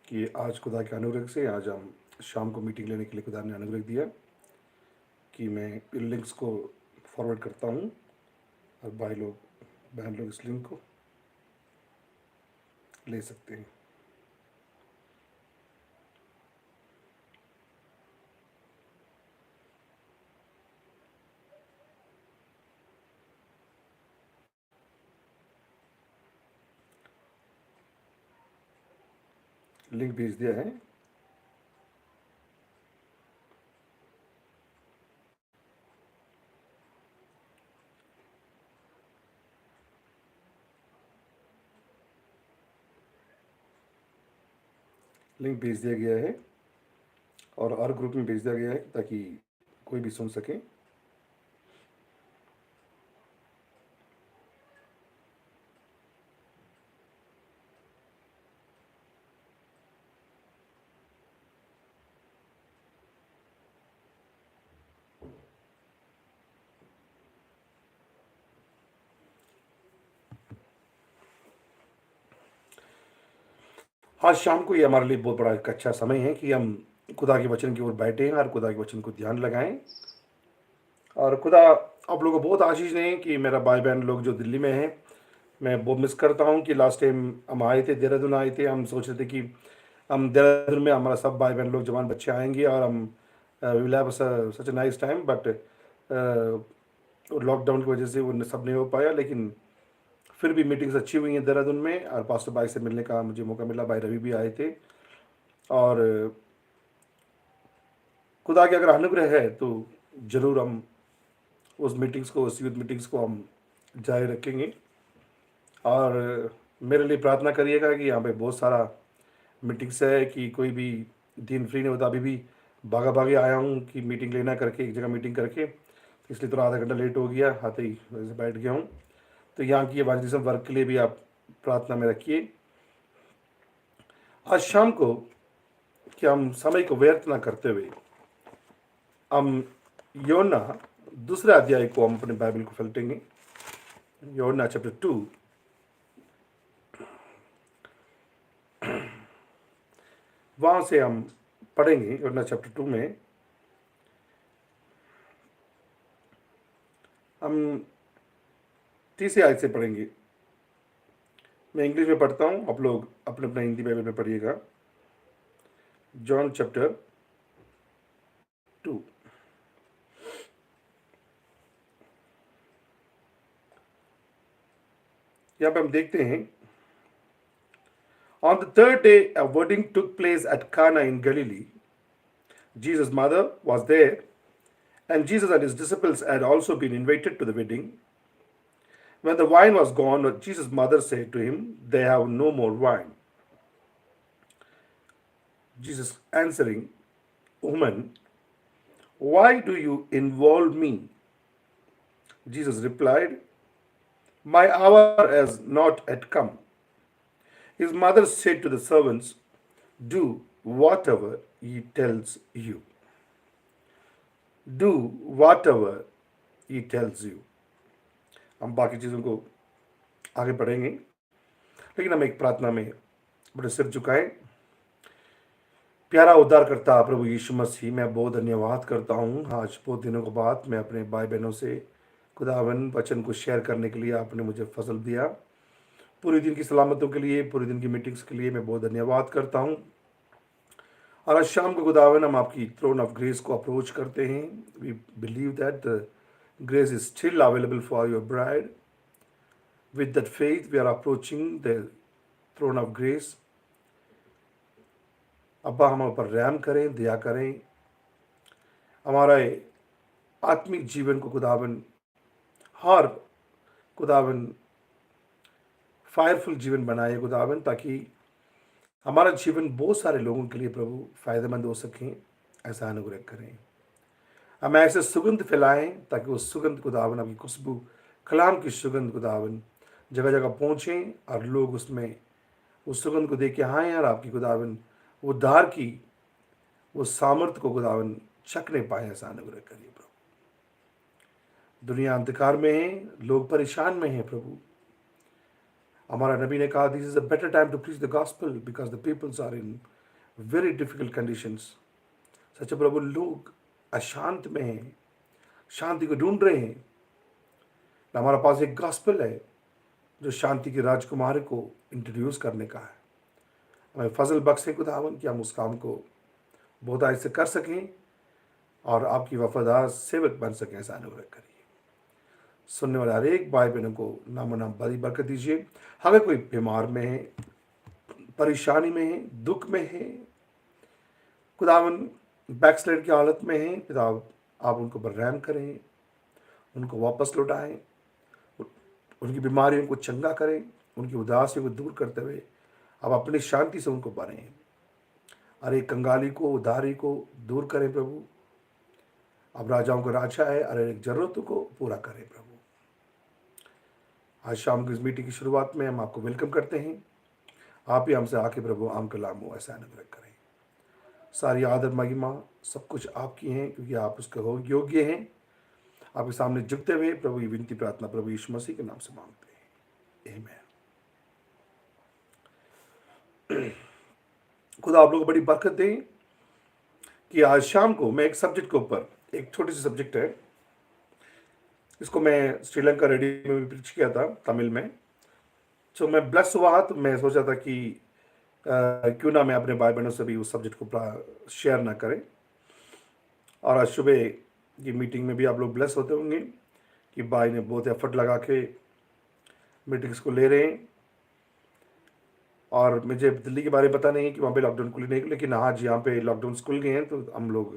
कि आज खुदा के अनुग्रह से आज हम शाम को मीटिंग लेने के लिए खुदा ने अनुग्रह दिया कि मैं इन लिंक्स को फॉरवर्ड करता हूँ और भाई लोग बहन लोग इस लिंक को ले सकते हैं। लिंक भेज दिया है। लिंक भेज दिया गया है और हर ग्रुप में भेज दिया गया है ताकि कोई भी सुन सके। आज शाम को ये हमारे लिए बहुत बड़ा एक अच्छा समय है कि हम खुदा के वचन की ओर बैठे हैं और खुदा के वचन को ध्यान लगाएं। और खुदा आप लोगों को बहुत आशीष दें कि मेरा भाई बहन लोग जो दिल्ली में हैं, मैं बहुत मिस करता हूँ कि लास्ट टाइम हम आए थे, देहरादून आए थे। हम सोच रहे थे कि हम देहरादून में हमारा सब भाई बहन लोग जवान बच्चे आएंगे और हम will have such a nice time, but lockdown की वजह से वो सब नहीं हो पाया। लेकिन फिर भी मीटिंग्स अच्छी हुई हैं देहरादून में और पास्टर भाई से मिलने का मुझे मौका मिला। भाई रवि भी आए थे और खुदा के अगर अनुग्रह है तो ज़रूर हम उस मीटिंग्स को, उस यूथ मीटिंग्स को हम जारी रखेंगे। और मेरे लिए प्रार्थना करिएगा कि यहाँ पे बहुत सारा मीटिंग्स है कि कोई भी दिन फ्री नहीं होता। अभी भी भागा भागी आया हूँ कि मीटिंग लेना करके एक जगह मीटिंग करके, इसलिए थोड़ा आधा घंटा लेट हो गया, आते ही वैसे बैठ गया हूँ। तो यहाँ की इवांजलिज्म वर्क के लिए भी आप प्रार्थना में रखिए। आज शाम को कि हम समय को व्यर्थ ना करते हुए हम योना दूसरे अध्याय को हम अपने बाइबल को पलटेंगे। योना चैप्टर 2 वहाँ से हम पढ़ेंगे। योना चैप्टर 2 में हम तीसरे आयत से पढ़ेंगे। मैं इंग्लिश में पढ़ता हूँ, आप लोग अपने अपना हिंदी बाइबल में पढ़िएगा। जॉन चैप्टर 2 यहाँ पे हम देखते हैं, On the third day, a wedding took place at Cana in Galilee. Jesus' mother was there, and Jesus and his disciples had also been invited to the wedding. When the wine was gone, Jesus' mother said to him, "They have no more wine." Jesus answering, "Woman, why do you involve me?" Jesus replied, "My hour has not yet come." His mother said to the servants, "Do whatever he tells you." Do whatever he tells you. हम बाकी चीज़ों को आगे बढ़ेंगे, लेकिन हम एक प्रार्थना में बड़े सिर झुकाएं। प्यारा उद्धारकर्ता प्रभु यीशु मसीह, मैं बहुत धन्यवाद करता हूँ। आज बहुत दिनों के बाद मैं अपने भाई बहनों से खुदावन वचन को शेयर करने के लिए आपने मुझे फसल दिया। पूरे दिन की सलामतों के लिए, पूरे दिन की मीटिंग्स के लिए मैं बहुत धन्यवाद करता हूँ। और आज शाम को खुदावन हम आपकी थ्रोन ऑफ ग्रेस को अप्रोच करते हैं। We believe that grace is still available for your bride. With that faith, we are approaching the throne of grace. अब्बा हम पर रहम करें, दया करें, हमारा आत्मिक जीवन को खुदावन हर खुदावन फायरफुल जीवन बनाए खुदावन, ताकि हमारा जीवन बहुत सारे लोगों के लिए प्रभु फायदेमंद हो सकें। ऐसा अनुग्रह करें, हम ऐसे सुगंध फैलाएं ताकि वो सुगंध खुदावन, आपकी खुशबू, कलाम की सुगंध खुदावन जगह जगह पहुँचें और लोग उसमें उस सुगंध को देख के आएँ और आपकी खुदावन उद्धार की वो सामर्थ्य को खुदावन चखने पाए। ऐसा अनुग्रह करिए प्रभु। दुनिया अंधकार में है, लोग परेशान में हैं प्रभु। हमारा नबी ने कहा, this is a better time to preach the gospel because the peoples are in very difficult conditions. सच्चे प्रभु, लोग अशांत में हैं, शांति को ढूंढ रहे हैं। हमारा पास एक गॉस्पेल है जो शांति की राजकुमारी को इंट्रोड्यूस करने का है। हमें फजल बख्शे खुदावन कि हम उस काम को बहुत आज से कर सकें और आपकी वफादार सेवक बन सकें। ऐसा अनुग्रह करिए। सुनने वाले हर एक भाई बहनों को नामो नाम बड़ी बरकत दीजिए। अगर कोई बीमार में है, परेशानी में है, दुख में है, खुदावन बैकस्लाइड की हालत में है, पिता आप उनको पर रहम करें, उनको वापस लौटाएं, उनकी बीमारियों को चंगा करें, उनकी उदासियों को दूर करते हुए आप अपनी शांति से उनको बनें। अरे कंगाली को, उधारी को दूर करें प्रभु। अब राजाओं का राजा है, अरे एक जरूरतों को पूरा करें प्रभु। आज शाम की इस मीटिंग की शुरुआत में हम आपको वेलकम करते हैं। आप ही हमसे आके प्रभु आम कलाम हो ऐसा अनुग्रह करें। सारी आदर महिमा सब कुछ आपकी हैं, क्योंकि आप उसके योग्य हैं। आपके सामने झुकते हुए प्रभु ये विनती प्रार्थना प्रभु यीशु मसीह के नाम से मांगते हैं, आमीन। खुदा आप लोगों को बड़ी बरकत दें कि आज शाम को मैं एक सब्जेक्ट के ऊपर, एक छोटी सी सब्जेक्ट है, इसको मैं श्रीलंका रेडियो में भी प्रीच किया था तमिल में। तो मैं ब्लेस हुआ, तो मैं सोचा था कि क्यों ना मैं अपने भाई बहनों से भी उस सब्जेक्ट को शेयर ना करें। और आज सुबह की मीटिंग में भी आप लोग ब्लेस होते होंगे कि भाई ने बहुत एफर्ट लगा के मीटिंग्स को ले रहे हैं। और मुझे दिल्ली के बारे में पता नहीं है कि वहाँ पे लॉकडाउन खुले नहीं, लेकिन आज यहाँ पे लॉकडाउन खुल गए हैं, तो हम लोग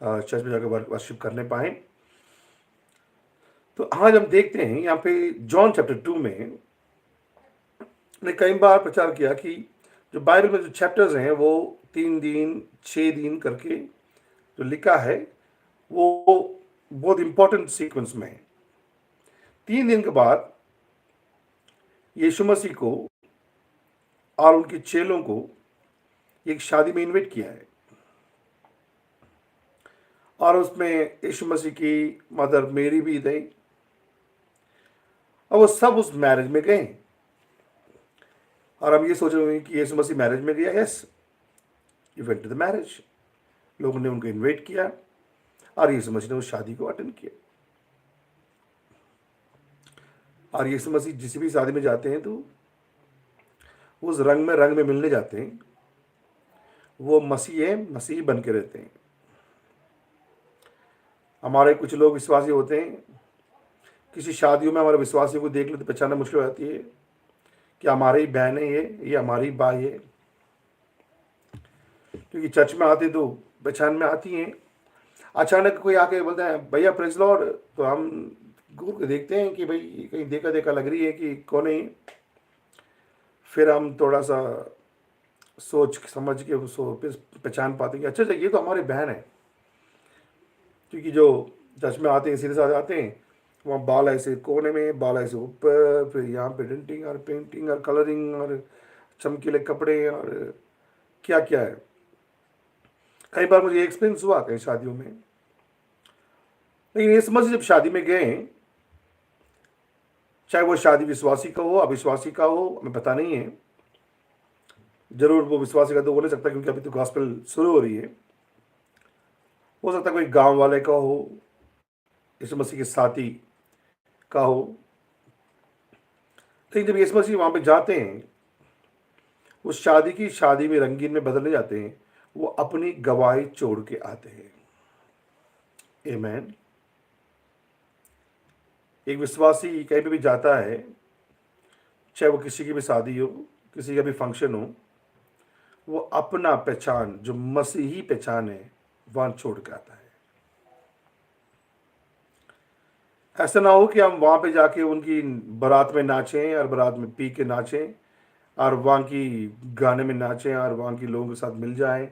चर्च में जाकर वर्शिप करने पाए। तो आज हम देखते हैं यहाँ पे जॉन चैप्टर 2 में ने कई बार प्रचार किया कि जो बाइबल में जो चैप्टर्स हैं वो 3 दिन 6 दिन करके जो लिखा है वो बहुत इंपॉर्टेंट सीक्वेंस में है। 3 दिन के बाद यीशु मसीह को और उनके चेलों को एक शादी में इनवाइट किया है, और उसमें यीशु मसीह की मदर मेरी भी गई, और वो सब उस मैरिज में गए। और हम ये सोच रहे हैं कि यीशु मसीह मैरिज में गया। Yes, you went to the marriage. लोगों ने उनको इनवाइट किया और यीशु मसीह ने उस शादी को अटेंड किया। और यीशु मसीह जिस भी शादी में जाते हैं तो उस रंग में मिलने जाते हैं। वो मसीह है, मसीह बन के रहते हैं। हमारे कुछ लोग विश्वासी होते हैं, किसी शादियों में हमारे विश्वासियों को देख ले तो पहचानना मुश्किल हो जाती है कि हमारी ही बहन है ये हमारी भाई है, क्योंकि चर्च में आते तो पहचान में आती हैं। अचानक कोई आके बोलते हैं भैया प्रेज लॉर्ड, तो हम घूर के देखते हैं कि भाई कहीं देखा देखा लग रही है कि कौन है। फिर हम थोड़ा सा सोच समझ के उसको पहचान पाते हैं कि अच्छा ये तो हमारी बहन है, क्योंकि जो चर्च में आते हैं सीधे साधे आते हैं, वहाँ बाल ऐसे कोने में, बाल ऐसे ऊपर, फिर यहाँ पे डेंटिंग और पेंटिंग और कलरिंग और चमकीले कपड़े और क्या क्या है। कई बार मुझे एक्सपीरियंस हुआ कई शादियों में। लेकिन ये समझ जब शादी में गए, चाहे वो शादी विश्वासी का हो अविश्वासी का हो, हमें पता नहीं है। जरूर वो विश्वासी का तो हो नहीं सकता, क्योंकि अभी तो गॉस्पेल शुरू हो रही है। हो सकता कोई गांव वाले का हो, यीशु मसीह के साथी का हो। लेकिन जब यीशु मसीह वहां पे जाते हैं, उस शादी में रंगीन में बदलने जाते हैं, वो अपनी गवाही छोड़ के आते हैं। आमीन। एक विश्वासी कहीं पे भी जाता है, चाहे वो किसी की भी शादी हो, किसी का भी फंक्शन हो, वो अपना पहचान जो मसीही पहचान है वहां छोड़ के आता है। ऐसा ना हो कि हम वहां पे जाके उनकी बारात में नाचें और बारात में पी के नाचें और वहाँ की गाने में नाचें और वहाँ की लोगों के साथ मिल जाएं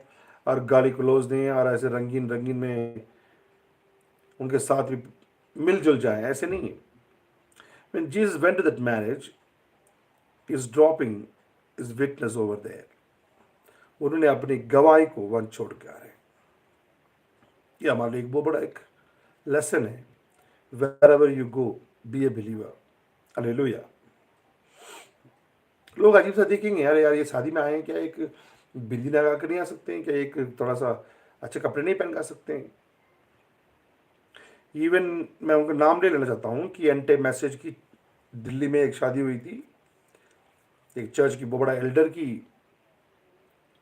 और गाली क्लोज दें और ऐसे रंगीन रंगीन में उनके साथ भी मिलजुल जाएं। ऐसे नहीं है। When Jesus went to that marriage, he is dropping his witness over there. उन्होंने अपनी गवाही को वहां छोड़ के आ रहे हैं। ये हमारे लिए एक बहुत बड़ा एक लेसन है। Wherever you go, be a believer. Hallelujah. लोग अजीब सा देखेंगे, यार ये शादी में आए हैं क्या, एक बिंदी लगा कर नहीं आ सकते हैं क्या? एक थोड़ा सा अच्छे कपड़े नहीं पहन के आ सकते हैं? इवन मैं उनका नाम ले लेना चाहता हूँ कि एंटे मैसेज की दिल्ली में एक शादी हुई थी, एक चर्च की बहुत बड़ा एल्डर की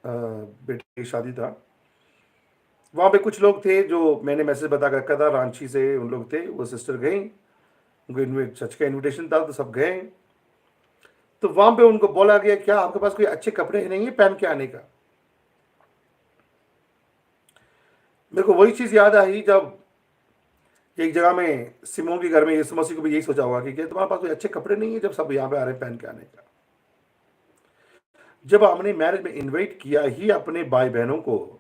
बेटे की शादी था। वहाँ पे कुछ लोग थे जो मैंने मैसेज बता कर रखा था, रांची से उन लोग थे, वो सिस्टर गई, उनको इन्विट चर्च का इनविटेशन था तो सब गए। तो वहाँ पे उनको बोला गया क्या आपके पास कोई अच्छे कपड़े नहीं है पहन के आने का? मेरे को वही चीज़ याद आई जब एक जगह में सिमोन के घर में यीशु मसीह को भी यही सोचा होगा कि क्या तुम्हारे पास कोई अच्छे कपड़े नहीं है जब सब यहाँ पे आ रहे हैं पहन के आने का? जब हमने मैरिज में इनवाइट किया ही अपने भाई बहनों को,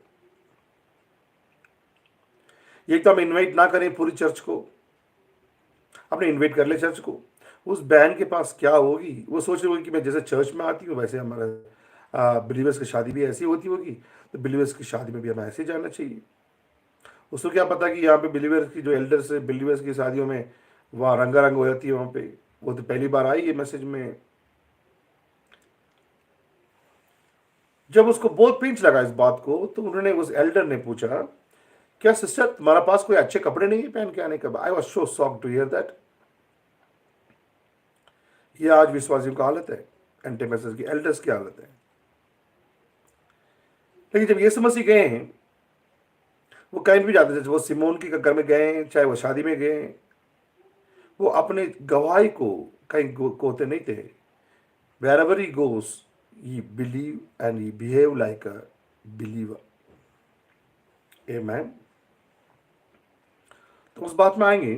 एक तो हम इनवाइट ना करें पूरी चर्च को, अपने इनवाइट कर ले चर्च को, उस बहन के पास क्या होगी? वो सोच रही होगी कि मैं जैसे चर्च में आती हूँ वैसे हमारा बिलीवर्स की शादी भी ऐसी होती होगी, तो बिलीवर्स की शादी में भी हमें ऐसे जाना चाहिए। उसको क्या पता कि यहाँ पे बिलीवर्स की जो एल्डर्स है बिलीवर्स की शादियों में वहाँ रंगारंग हो जाती है वहाँ पे। वो तो पहली बार आई है मैसेज में। जब उसको बहुत पिंच लगा इस बात को, तो उन्होंने उस एल्डर ने पूछा क्या सिस्टर तुम्हारा पास कोई अच्छे कपड़े नहीं है पहन के आने का? I was so shock to hear that. ये आज विश्वासियों की हालत है, एंटी मैसेज की एल्डर्स की हालत है। लेकिन जब यीशु मसीह गए हैं, वो कहीं भी जाते थे, वो सिमोन की घर में गए चाहे वो शादी में गए, वो अपने गवाही को कहीं कोते नहीं थे। wherever he goes he believe and he behave like a believer। Amen। तो उस बात में आएंगे।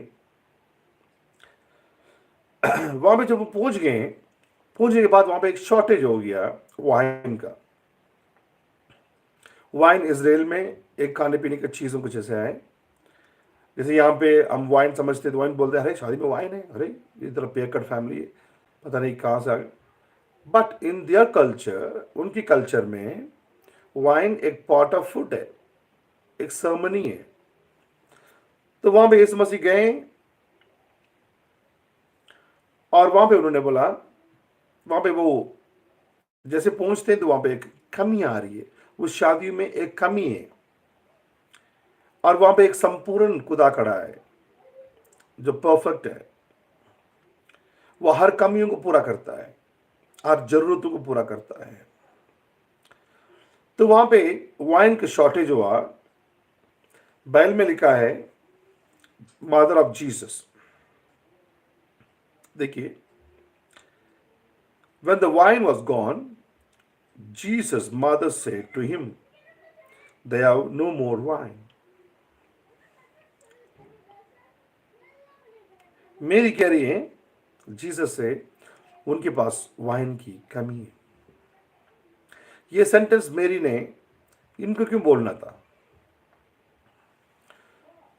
वहां पे जब वो पहुंच गए, पहुंचने के बाद वहां पे एक शॉर्टेज हो गया वाइन का। वाइन इसराइल में एक खाने पीने की चीज़ों कुछ ऐसे है, जैसे यहाँ पे हम वाइन समझते तो वाइन बोलते हैं अरे शादी में वाइन है, अरे ये तरह पेयर कट फैमिली है, पता नहीं कहाँ से आ गए। बट इन दियर कल्चर, उनकी कल्चर में वाइन एक पॉट ऑफ फूड है, एक सर्मनी है। तो वहां पे यीशु मसीह गए और वहां पे उन्होंने बोला, वहां पे वो जैसे पहुंचते हैं तो वहां पे एक कमी आ रही है, उस शादी में एक कमी है। और वहां पे एक संपूर्ण खुदा खड़ा है जो परफेक्ट है, वो हर कमियों को पूरा करता है, हर जरूरतों को पूरा करता है। तो वहां पे वाइन का शॉर्टेज हुआ। बाइबल में लिखा है मदर ऑफ जीसस। देखिए, when the wine was gone, Jesus' mother said to him, they have no more wine। मेरी कह रही है जीसस से उनके पास वाइन की कमी है। ये सेंटेंस मेरी ने इनको क्यों बोलना था?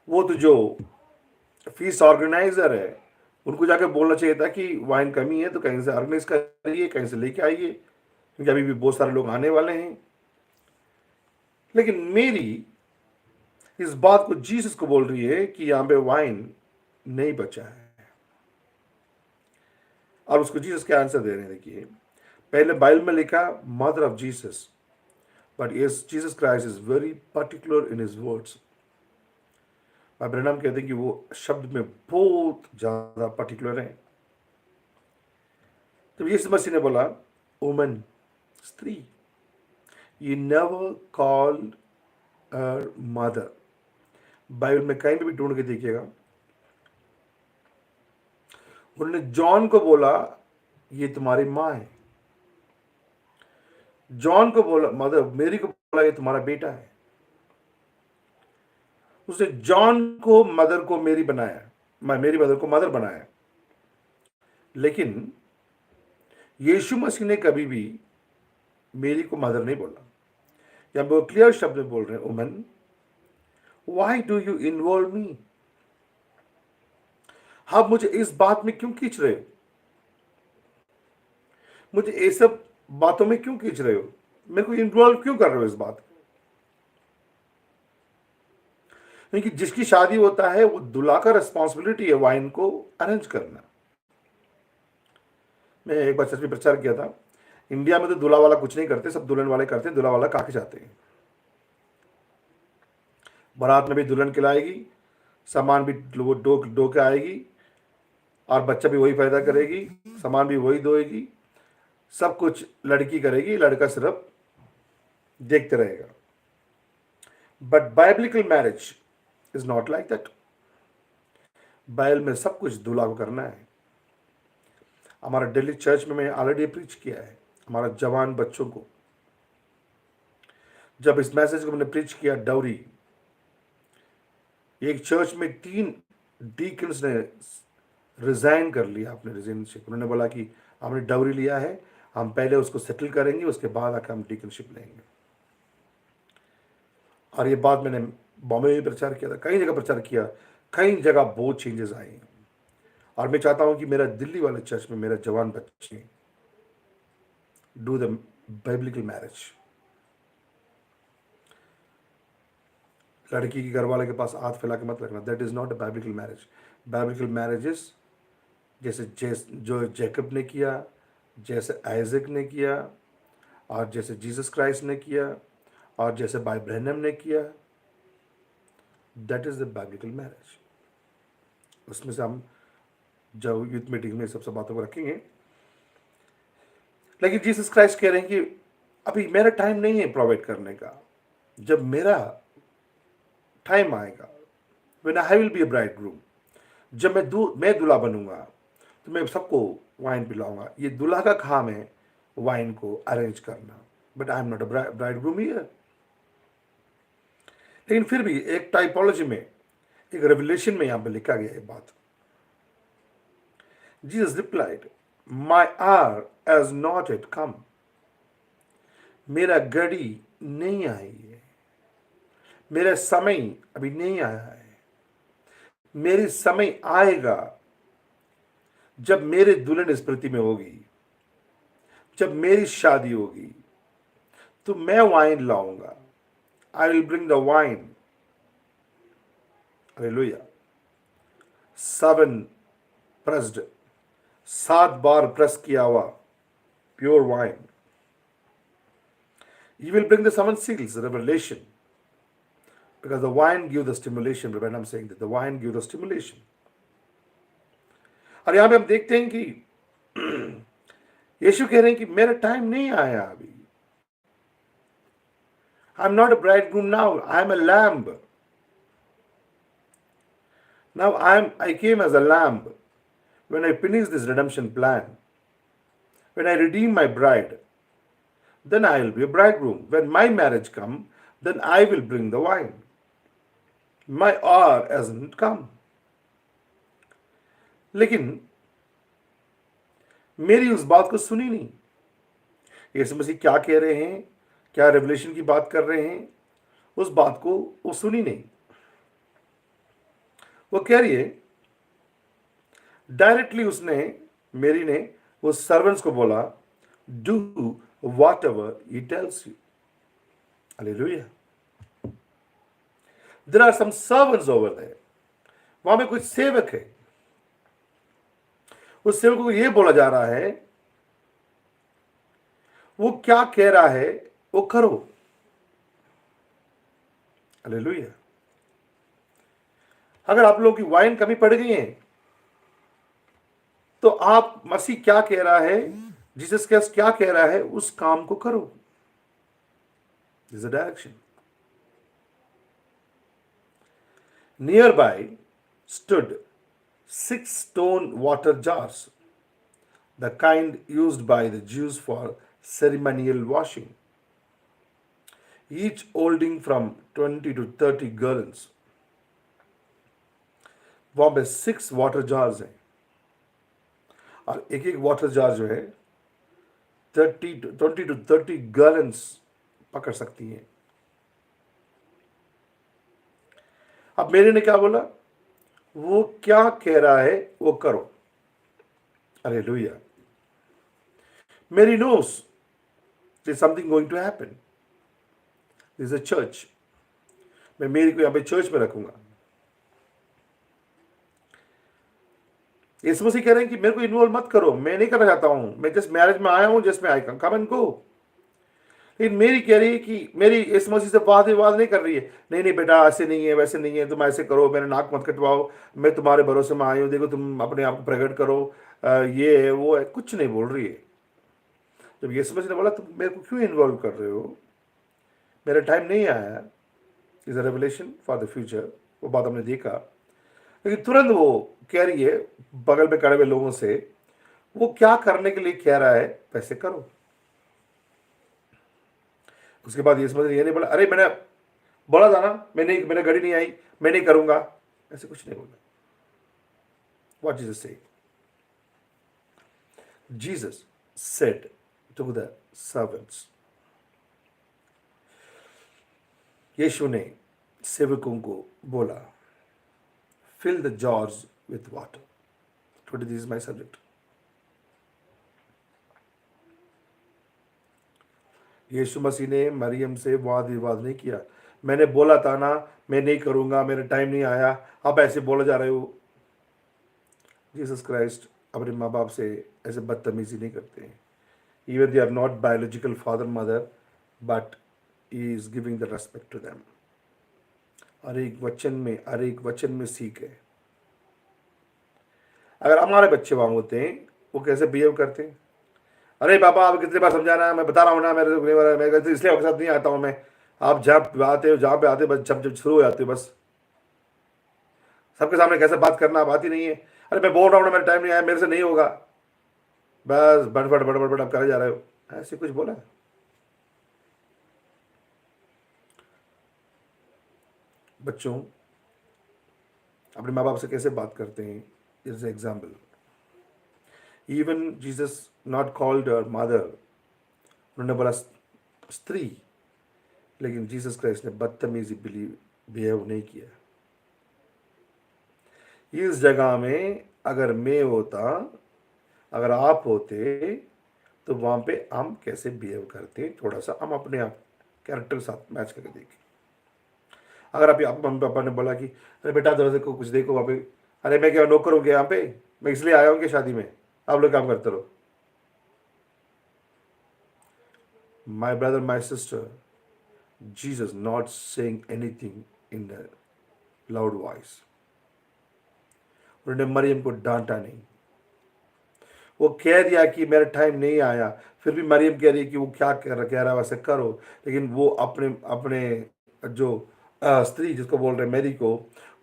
वो तो जो फीस ऑर्गेनाइजर है उनको जाकर बोलना चाहिए था कि वाइन कमी है तो कहीं से ऑर्गेनाइज करिए, कहीं से लेके आइए, क्योंकि अभी भी बहुत सारे लोग आने वाले हैं। लेकिन मेरी इस बात को जीसस को बोल रही है कि यहां पे वाइन नहीं बचा है। और उसको जीसस के आंसर दे रहे हैं। देखिए, पहले बाइबल में लिखा mother of Jesus, but yes Jesus Christ is very particular in his words. Branham कहते हैं कि वो शब्द में बहुत ज्यादा पर्टिकुलर है। तो यीशु मसीह ने बोला वुमन, स्त्री, you never called her mother. Bible में कहीं भी ढूंढ के देखिएगा, उन्होंने जॉन को बोला ये तुम्हारी माँ है, जॉन को बोला मदर, मेरी को बोला ये तुम्हारा बेटा है। उसने जॉन को मदर को मेरी बनाया, मेरी मदर को मदर बनाया। लेकिन यीशु मसीह ने कभी भी मेरी को मदर नहीं बोला। या वो क्लियर शब्द में बोल रहे हैं, woman why do you involve मी? आप मुझे इस बात में क्यों खींच रहे हो? मुझे ये सब बातों में क्यों खींच रहे हो? मेरे को इन्वॉल्व क्यों कर रहे हो इस बात? क्योंकि जिसकी शादी होता है वो दूल्हा का रिस्पॉन्सिबिलिटी है वाइन को अरेंज करना। मैं एक बार चर्च में प्रचार किया था, इंडिया में तो दूल्हा वाला कुछ नहीं करते, सब दुल्हन वाले करते हैं, दूल्हा वाला काके जाते हैं। बारात में भी दुल्हन खिलाएगी, सामान भी वो डो के आएगी, और बच्चा भी वही पैदा करेगी, सामान भी वही धोएगी, सब कुछ लड़की करेगी, लड़का सिर्फ देखते रहेगा। But biblical marriage is not like that. Bible में सब कुछ दूल्हा को करना है। हमारा दिल्ली चर्च में मैंने ऑलरेडी प्रीच किया है हमारा जवान बच्चों को। जब इस मैसेज को मैंने प्रीच किया, डाउरी, एक चर्च में 3 डीकन्स ने रिजाइन कर लिया अपने रिजेंटशिप। उन्होंने बोला कि हमने डाउरी लिया है, हम पहले उसको सेटल करेंगे, उसके बाद आकर हम डीकनशिप लेंगे। और ये बात मैंने बॉम्बे में प्रचार किया था, कई जगह प्रचार किया, कई जगह बहुत चेंजेस आए हैं। और मैं चाहता हूं कि मेरा दिल्ली वाले चर्च में मेरा जवान बच्चे डू द बाइबलिकल मैरिज। लड़की की घर वाले के पास हाथ फैला के मत रखना, that is not a biblical marriage. Biblical marriages जैसे जो जैकब ने किया, जैसे आइजक ने किया, और जैसे जीसस क्राइस्ट ने किया, और जैसे भाई ब्रैनम ने किया, that is the biblical marriage. उसमें से हम जब यूथ मीटिंग में सब बातों को रखेंगे। लेकिन जीसस क्राइस्ट कह रहे हैं कि अभी मेरा टाइम नहीं है प्रोवाइड करने का, जब मेरा टाइम आएगा, when I will be a bride groom, जब मैं दूल्हा बनूंगा तो मैं सबको वाइन पिलाऊंगा। ये दूल्हा का काम है वाइन को अरेंज करना, but I am not a bride groom here. लेकिन फिर भी एक टाइपोलॉजी में, एक रेवलेशन में यहां पर लिखा गया है बात। Jesus replied, my hour has not yet come. मेरा घड़ी नहीं आई है, मेरा समय अभी नहीं आया है। मेरी समय आएगा जब मेरे दुल्हन इस पृथ्वी में होगी, जब मेरी शादी होगी, तो मैं वाइन लाऊंगा। I will bring the wine. Hallelujah. 7 pressed, 7 bar press किया हुआ pure wine. You will bring the 7 seals, revelation, because the wine gives the stimulation. When I'm saying that the wine gives the stimulation. और यहां पे हम देखते हैं कि यीशु कह रहे हैं कि मेरा टाइम नहीं आया अभी। I am not a bridegroom now, I am a lamb. Now I came as a lamb when I finish this redemption plan. When I redeem my bride, then I will be a bridegroom. When my marriage come, then I will bring the wine. My hour hasn't come. लेकिन मेरी उस बात को सुनी नहीं। यीशु मसीह क्या कह रहे हैं, क्या रेवलेशन की बात कर रहे हैं, उस बात को वो सुनी नहीं। वो कह रही है डायरेक्टली, उसने मेरी ने वो सर्वेंट्स को बोला, do whatever he tells you. Hallelujah. There are some servants over there. वहां में कुछ सेवक है। उस सेवक को यह बोला जा रहा है, वो क्या कह रहा है वो करो। हालेलुया। अगर आप लोगों की वाइन कमी पड़ गई है, तो आप मसीह क्या कह रहा है, जीसस क्राइस्ट क्या कह रहा है, उस काम को करो। This is a direction. Nearby stood 6 stone water jars, the kind used by the Jews for ceremonial washing, each holding from 20 to 30 gallons. वहां पे 6 वाटर जार्स हैं, और एक एक वाटर जार जो है 20 to 30 गैलन्स पकड़ सकती हैं। अब मेरे ने क्या बोला, वो क्या कह रहा है वो करो। हालेलुया। मेरी nose there's something going to happen. This is a church. मैं मेरी को यहां पे चर्च में रखूंगा। यीशु मसीह कह रहे हैं कि मेरे को इन्वॉल्व मत करो, मैं नहीं करना चाहता हूं, मैं जस्ट मैरिज में आया हूं, जस्ट मैं आई कम एंड गो। लेकिन मेरी कह रही है कि मेरी यीशु मसीह से वाद विवाद नहीं कर रही है, नहीं नहीं बेटा ऐसे नहीं है वैसे नहीं है, तुम ऐसे करो, मेरे नाक मत कटवाओ, मैं तुम्हारे भरोसे में आई हूँ, देखो तुम अपने आप को प्रकट करो, ये है वो है, कुछ नहीं बोल रही है। जब यीशु मसीह ने बोला तुम मेरे को क्यों इन्वॉल्व कर रहे हो, मेरा टाइम नहीं आया, is a revelation for the future, वो बात हमने देखा। लेकिन तुरंत वो कह रही है बगल में खड़े हुए लोगों से, वो क्या करने के लिए कह रहा है वैसे करो। उसके बाद यीशु मसीह ने ये नहीं बोला अरे मैंने बोला था ना, मैं नहीं, मेरे गाड़ी नहीं आई, मैं नहीं करूंगा, ऐसे कुछ नहीं बोला। व्हाट जीसस से, Jesus said to the servants, Yeshu ने सेवकों को बोला fill the jars with water. Today this is my subject. Yeshu Masih ने मरियम से वाद विवाद नहीं किया, मैंने बोला था ना मैं नहीं करूंगा, मेरा टाइम नहीं आया, आप ऐसे बोले जा रहे हो। जीसस क्राइस्ट अपने माँ बाप से ऐसे बदतमीजी नहीं करते हैं। Even they are not biological father mother, but he is giving the respect to them. हर एक वचन में सीख है। अगर हमारे बच्चे वहां होते हैं, वो कैसे बिहेव करते हैं, अरे पापा आप कितनी बार समझाना है, मैं बता रहा हूँ ना, मैं इसलिए आपके साथ नहीं आता हूँ मैं, आप जब आते हो जहाँ पे आते हो बस जब जब शुरू हो जाते हो बस सबके सामने कैसे बात करना, बात ही नहीं है, अरे मैं बोल रहा हूँ ना मेरा टाइम नहीं आया, मेरे से नहीं होगा, बस बड़बड़ बड़बड़ बड़ आप करे जा रहे हो, ऐसे कुछ बोला। बच्चों अपने माँ बाप से कैसे बात करते हैं, is example. Even Jesus not called mother, उन्होंने बोला स्त्री, लेकिन जीसस क्राइस्ट ने बदतमीजी बिहेव नहीं किया। इस जगह में अगर मैं होता, अगर आप होते, तो वहां पे हम कैसे बिहेव करते, थोड़ा सा हम अपने आप कैरेक्टर के साथ मैच करके देखें। अगर आप मम्मी पापा ने बोला कि अरे बेटा दरवाजे को कुछ देखो वहाँ पे, अरे मैं क्या नौकर हूँ क्या यहाँ पे, मैं इसलिए आया हूँ कि शादी में आप लोग काम करते रहो। My brother my sister, Jesus not saying anything in the loud voice. उन्होंने मरियम को डांटा नहीं, वो कह दिया कि मेरा टाइम नहीं आया, फिर भी मरियम कह रही है कि वो क्या कह रहा है वैसे करो, लेकिन वो अपने अपने जो स्त्री जिसको बोल रहे हैं मैरी को,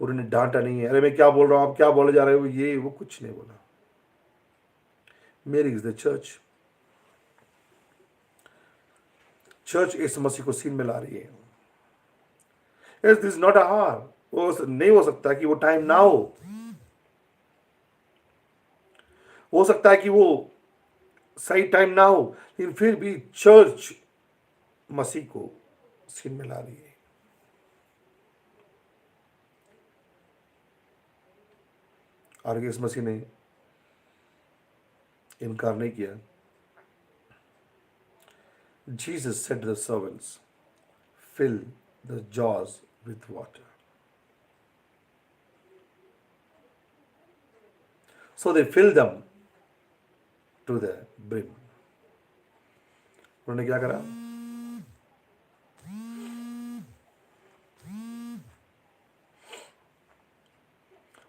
उन्होंने डांटा नहीं है, अरे मैं क्या बोल रहा हूँ आप क्या बोले जा रहे हो, ये वो कुछ नहीं बोला। मेरी इज द चर्च। चर्च इस मसीह को सीन में ला रही है। दिस इज नॉट अ हार, वो नहीं हो सकता कि वो टाइम ना हो सकता है कि वो सही टाइम ना हो, लेकिन फिर भी चर्च मसीह को सीन में ला रही है। और इस मसीह ने इनकार नहीं किया। Jesus said to the servants, fill the jars with water. So they filled them to the brim. उन्होंने क्या करा,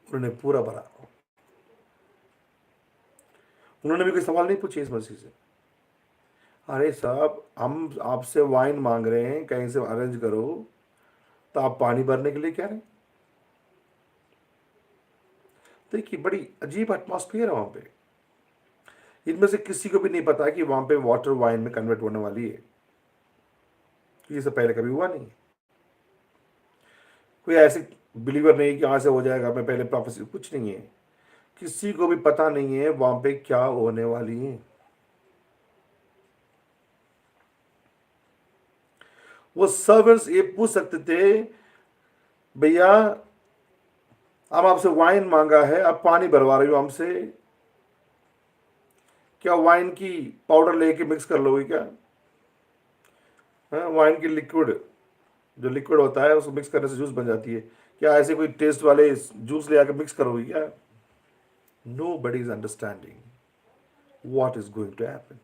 उन्होंने पूरा भरा। उन्होंने भी कोई सवाल नहीं पूछे इस मसीह से, अरे साहब हम आपसे वाइन मांग रहे हैं कहीं से अरेंज करो, तो आप पानी भरने के लिए कह रहे हैं। देखिए बड़ी अजीब एटमॉस्फेयर है वहां पे। इनमें से किसी को भी नहीं पता कि वहां पे वाटर वाइन में कन्वर्ट होने वाली है। ये सब पहले कभी हुआ नहीं। कोई ऐसे बिलीवर नहीं कि यहाँ से हो जाएगा, मैं पहले प्रोफेसी, कुछ नहीं है। किसी को भी पता नहीं है वहां पे क्या होने वाली है। वो सर्वेंट्स ये पूछ सकते थे, भैया हम आपसे वाइन मांगा है, आप पानी भरवा रहे हो हमसे, क्या वाइन की पाउडर लेके मिक्स कर लोगे क्या? वाइन की लिक्विड, जो लिक्विड होता है उसको मिक्स करने से जूस बन जाती है, क्या ऐसे कोई टेस्ट वाले जूस ले आकर मिक्स करोगे क्या? Nobody is understanding what is going to happen.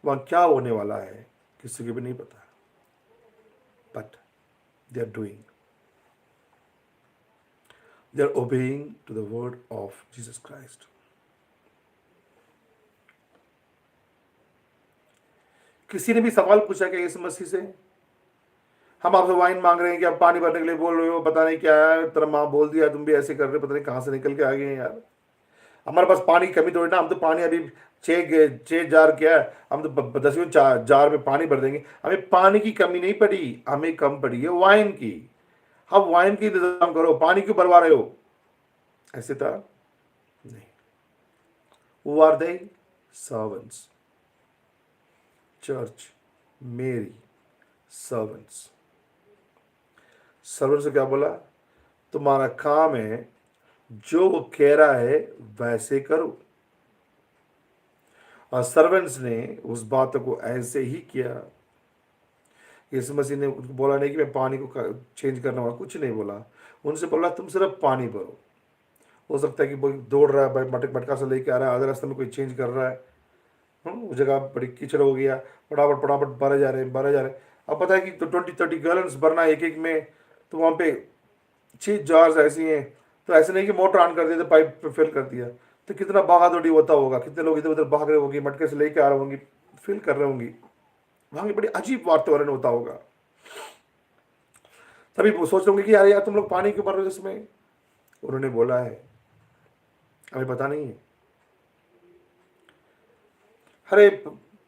वहां क्या होने वाला है किसी को भी नहीं पता, but they are doing, they are obeying to the word of Jesus Christ. किसी ने भी सवाल पूछा कि यीशु मसीह से, हम आपसे वाइन मांग रहे हैं कि आप पानी भरने के लिए बोल रहे हो, पता नहीं क्या है, तेरा माँ बोल दिया, तुम भी ऐसे कर रहे हो, पता नहीं कहाँ से निकल के आ गए हैं यार। हमारे पास पानी की कमी थोड़ी ना, हम तो पानी अभी 6 जार क्या है, हम तो 10वें जार में पानी भर देंगे। हमें पानी की कमी नहीं पड़ी, हमें कम पड़ी है वाइन की। हम वाइन की इंतजाम करो, पानी क्यों भरवा रहे हो? ऐसे था नहीं। Who are they? Servants. Church, Mary, servants. Servant से क्या बोला? तुम्हारा काम है जो वो कह रहा है वैसे करो। और सर्वेंट्स ने उस बात को ऐसे ही किया। यीशु मसीह ने उनको बोला नहीं कि मैं पानी को चेंज करना हुआ, कुछ नहीं बोला। उनसे बोला तुम सिर्फ पानी भरो। हो सकता है कि कोई दौड़ रहा है, भाई मटका से लेके आ रहा है, आधे रास्ते में कोई चेंज कर रहा है, वो जगह बड़ी कीचड़ हो गया, फटाफट फटाफट भरे जा रहे हैं। अब पता है कि तो 20-30 गैलन्स भरना एक एक में, तो वहाँ पे 6 जार्स ऐसी हैं, तो ऐसे नहीं कि मोटर ऑन कर दिया तो पाइप पे फिल कर दिया, तो कितना भागा दौड़ी होता होगा, कितने लोग इधर उधर भाग रहे होंगे, मटके से लेके आ रहे होंगे, फिल कर रहे होंगे, वहाँ की बड़ी अजीब वातावरण होता होगा। तभी वो सोच रहे होंगे कि यार तुम लोग पानी क्यों भर रहे हो इसमें? उन्होंने बोला है हमें पता नहीं है। अरे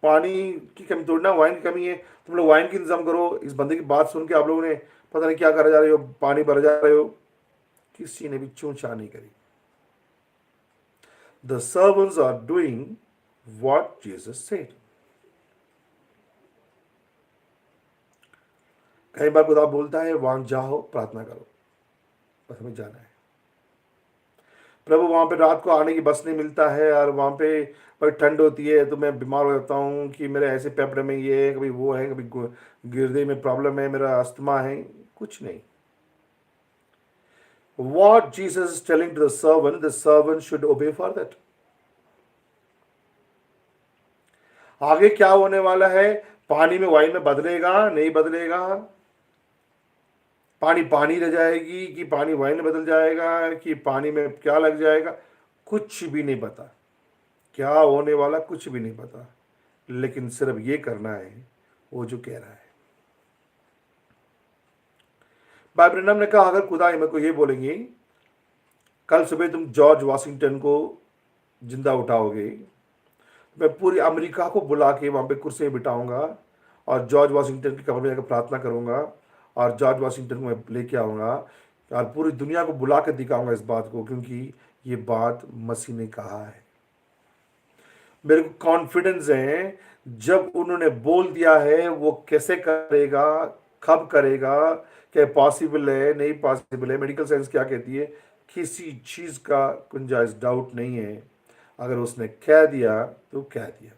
पानी की कमी थोड़ी ना, वाइन की कमी है, तुम लोग वाइन की इंतजाम करो। इस बंदे की बात सुन के आप लोगों ने पता नहीं क्या कर जा रहे हो, पानी भर जा रहे हो। किसी ने भी चूंचा नहीं करी। The servants are doing what Jesus said. कई बार खुदा बोलता है वहां जाओ प्रार्थना करो, बस हमें जाना है। प्रभु वहां पे रात को आने की बस नहीं मिलता है, और वहां पे बड़ी ठंड होती है तो मैं बीमार हो जाता हूँ कि मेरे ऐसे पेपड़े में ये है, कभी वो है, कभी गिरदे में प्रॉब्लम है, मेरा अस्थमा है, कुछ नहीं। What Jesus is telling to the servant should obey for that. आगे क्या होने वाला है? पानी में वाइन में बदलेगा नहीं बदलेगा? पानी पानी रह जाएगी कि पानी वाइन में बदल जाएगा, कि पानी में क्या लग जाएगा? कुछ भी नहीं पता। क्या होने वाला कुछ भी नहीं पता, लेकिन सिर्फ ये करना है वो जो कह रहा है। भाई ब्रैनम ने कहा अगर खुदा मेरे को ये बोलेंगे कल सुबह तुम जॉर्ज वाशिंगटन को जिंदा उठाओगे, मैं पूरी अमेरिका को बुला के वहां पे कुर्सी में बिठाऊंगा और जॉर्ज वाशिंगटन की कब्र में जाकर प्रार्थना करूंगा, और जॉर्ज वाशिंगटन को मैं लेके आऊंगा और पूरी दुनिया को बुला कर दिखाऊंगा इस बात को, क्योंकि ये बात मसीह ने कहा है। मेरे को कॉन्फिडेंस है जब उन्होंने बोल दिया है वो कैसे करेगा, कब करेगा, क्या पॉसिबल है नहीं पॉसिबल है, मेडिकल साइंस क्या कहती है, किसी चीज का गुंजाइश डाउट नहीं है। अगर उसने कह दिया तो कह दिया।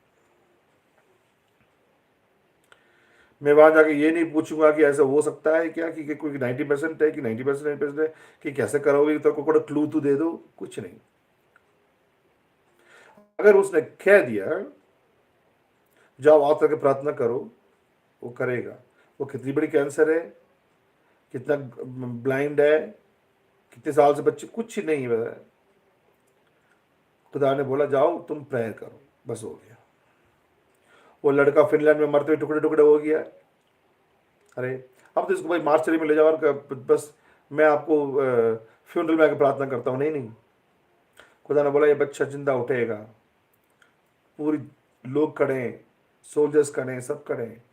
मैं वहां जाके ये नहीं पूछूंगा कि ऐसा हो सकता है क्या, कि कोई 90% है कि 90% है, कि कैसे करोगे, तो कोई क्लू तो दे दो, कुछ नहीं। अगर उसने कह दिया जाओ आप करके प्रार्थना करो, वो करेगा। वो कितनी बड़ी कैंसर है, कितना ब्लाइंड है, कितने साल से बच्चे, कुछ ही नहीं है। खुदा ने बोला जाओ तुम प्रेयर करो, बस हो गया। वो लड़का फिनलैंड में मरते हुए टुकड़े टुकड़े हो गया। अरे अब तो इसको भाई मार्चरी में ले जाओ और बस मैं आपको फ्यूनरल में आकर प्रार्थना करता हूँ, नहीं नहीं। खुदा ने बोला ये बच्चा जिंदा उठेगा। पूरी लोग खड़े हैं, सोल्जर्स खड़े हैं, सब खड़े हैं।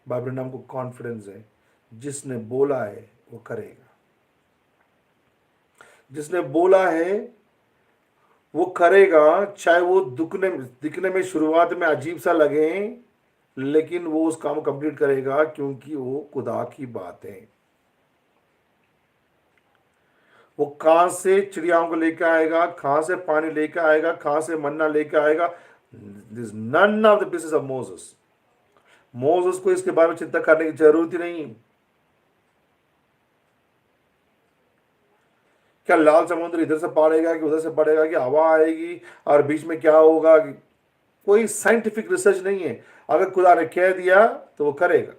बाबर नाम को कॉन्फिडेंस है, जिसने बोला है वो करेगा। जिसने बोला है वो करेगा, चाहे वो दिखने में शुरुआत में अजीब सा लगे, लेकिन वो उस काम कंप्लीट करेगा, क्योंकि वो खुदा की बात है। वो कहां से चिड़ियाओं को लेकर आएगा, कहां से पानी लेकर आएगा, कहां से मन्ना लेकर आएगा, this none of the business of Moses. Moses को इसके बारे में चिंता करने की जरूरत ही नहीं। क्या लाल समुद्र इधर से पड़ेगा कि उधर से पड़ेगा, कि हवा आएगी और बीच में क्या होगा, कोई साइंटिफिक रिसर्च नहीं है। अगर खुदा ने कह दिया तो वो करेगा।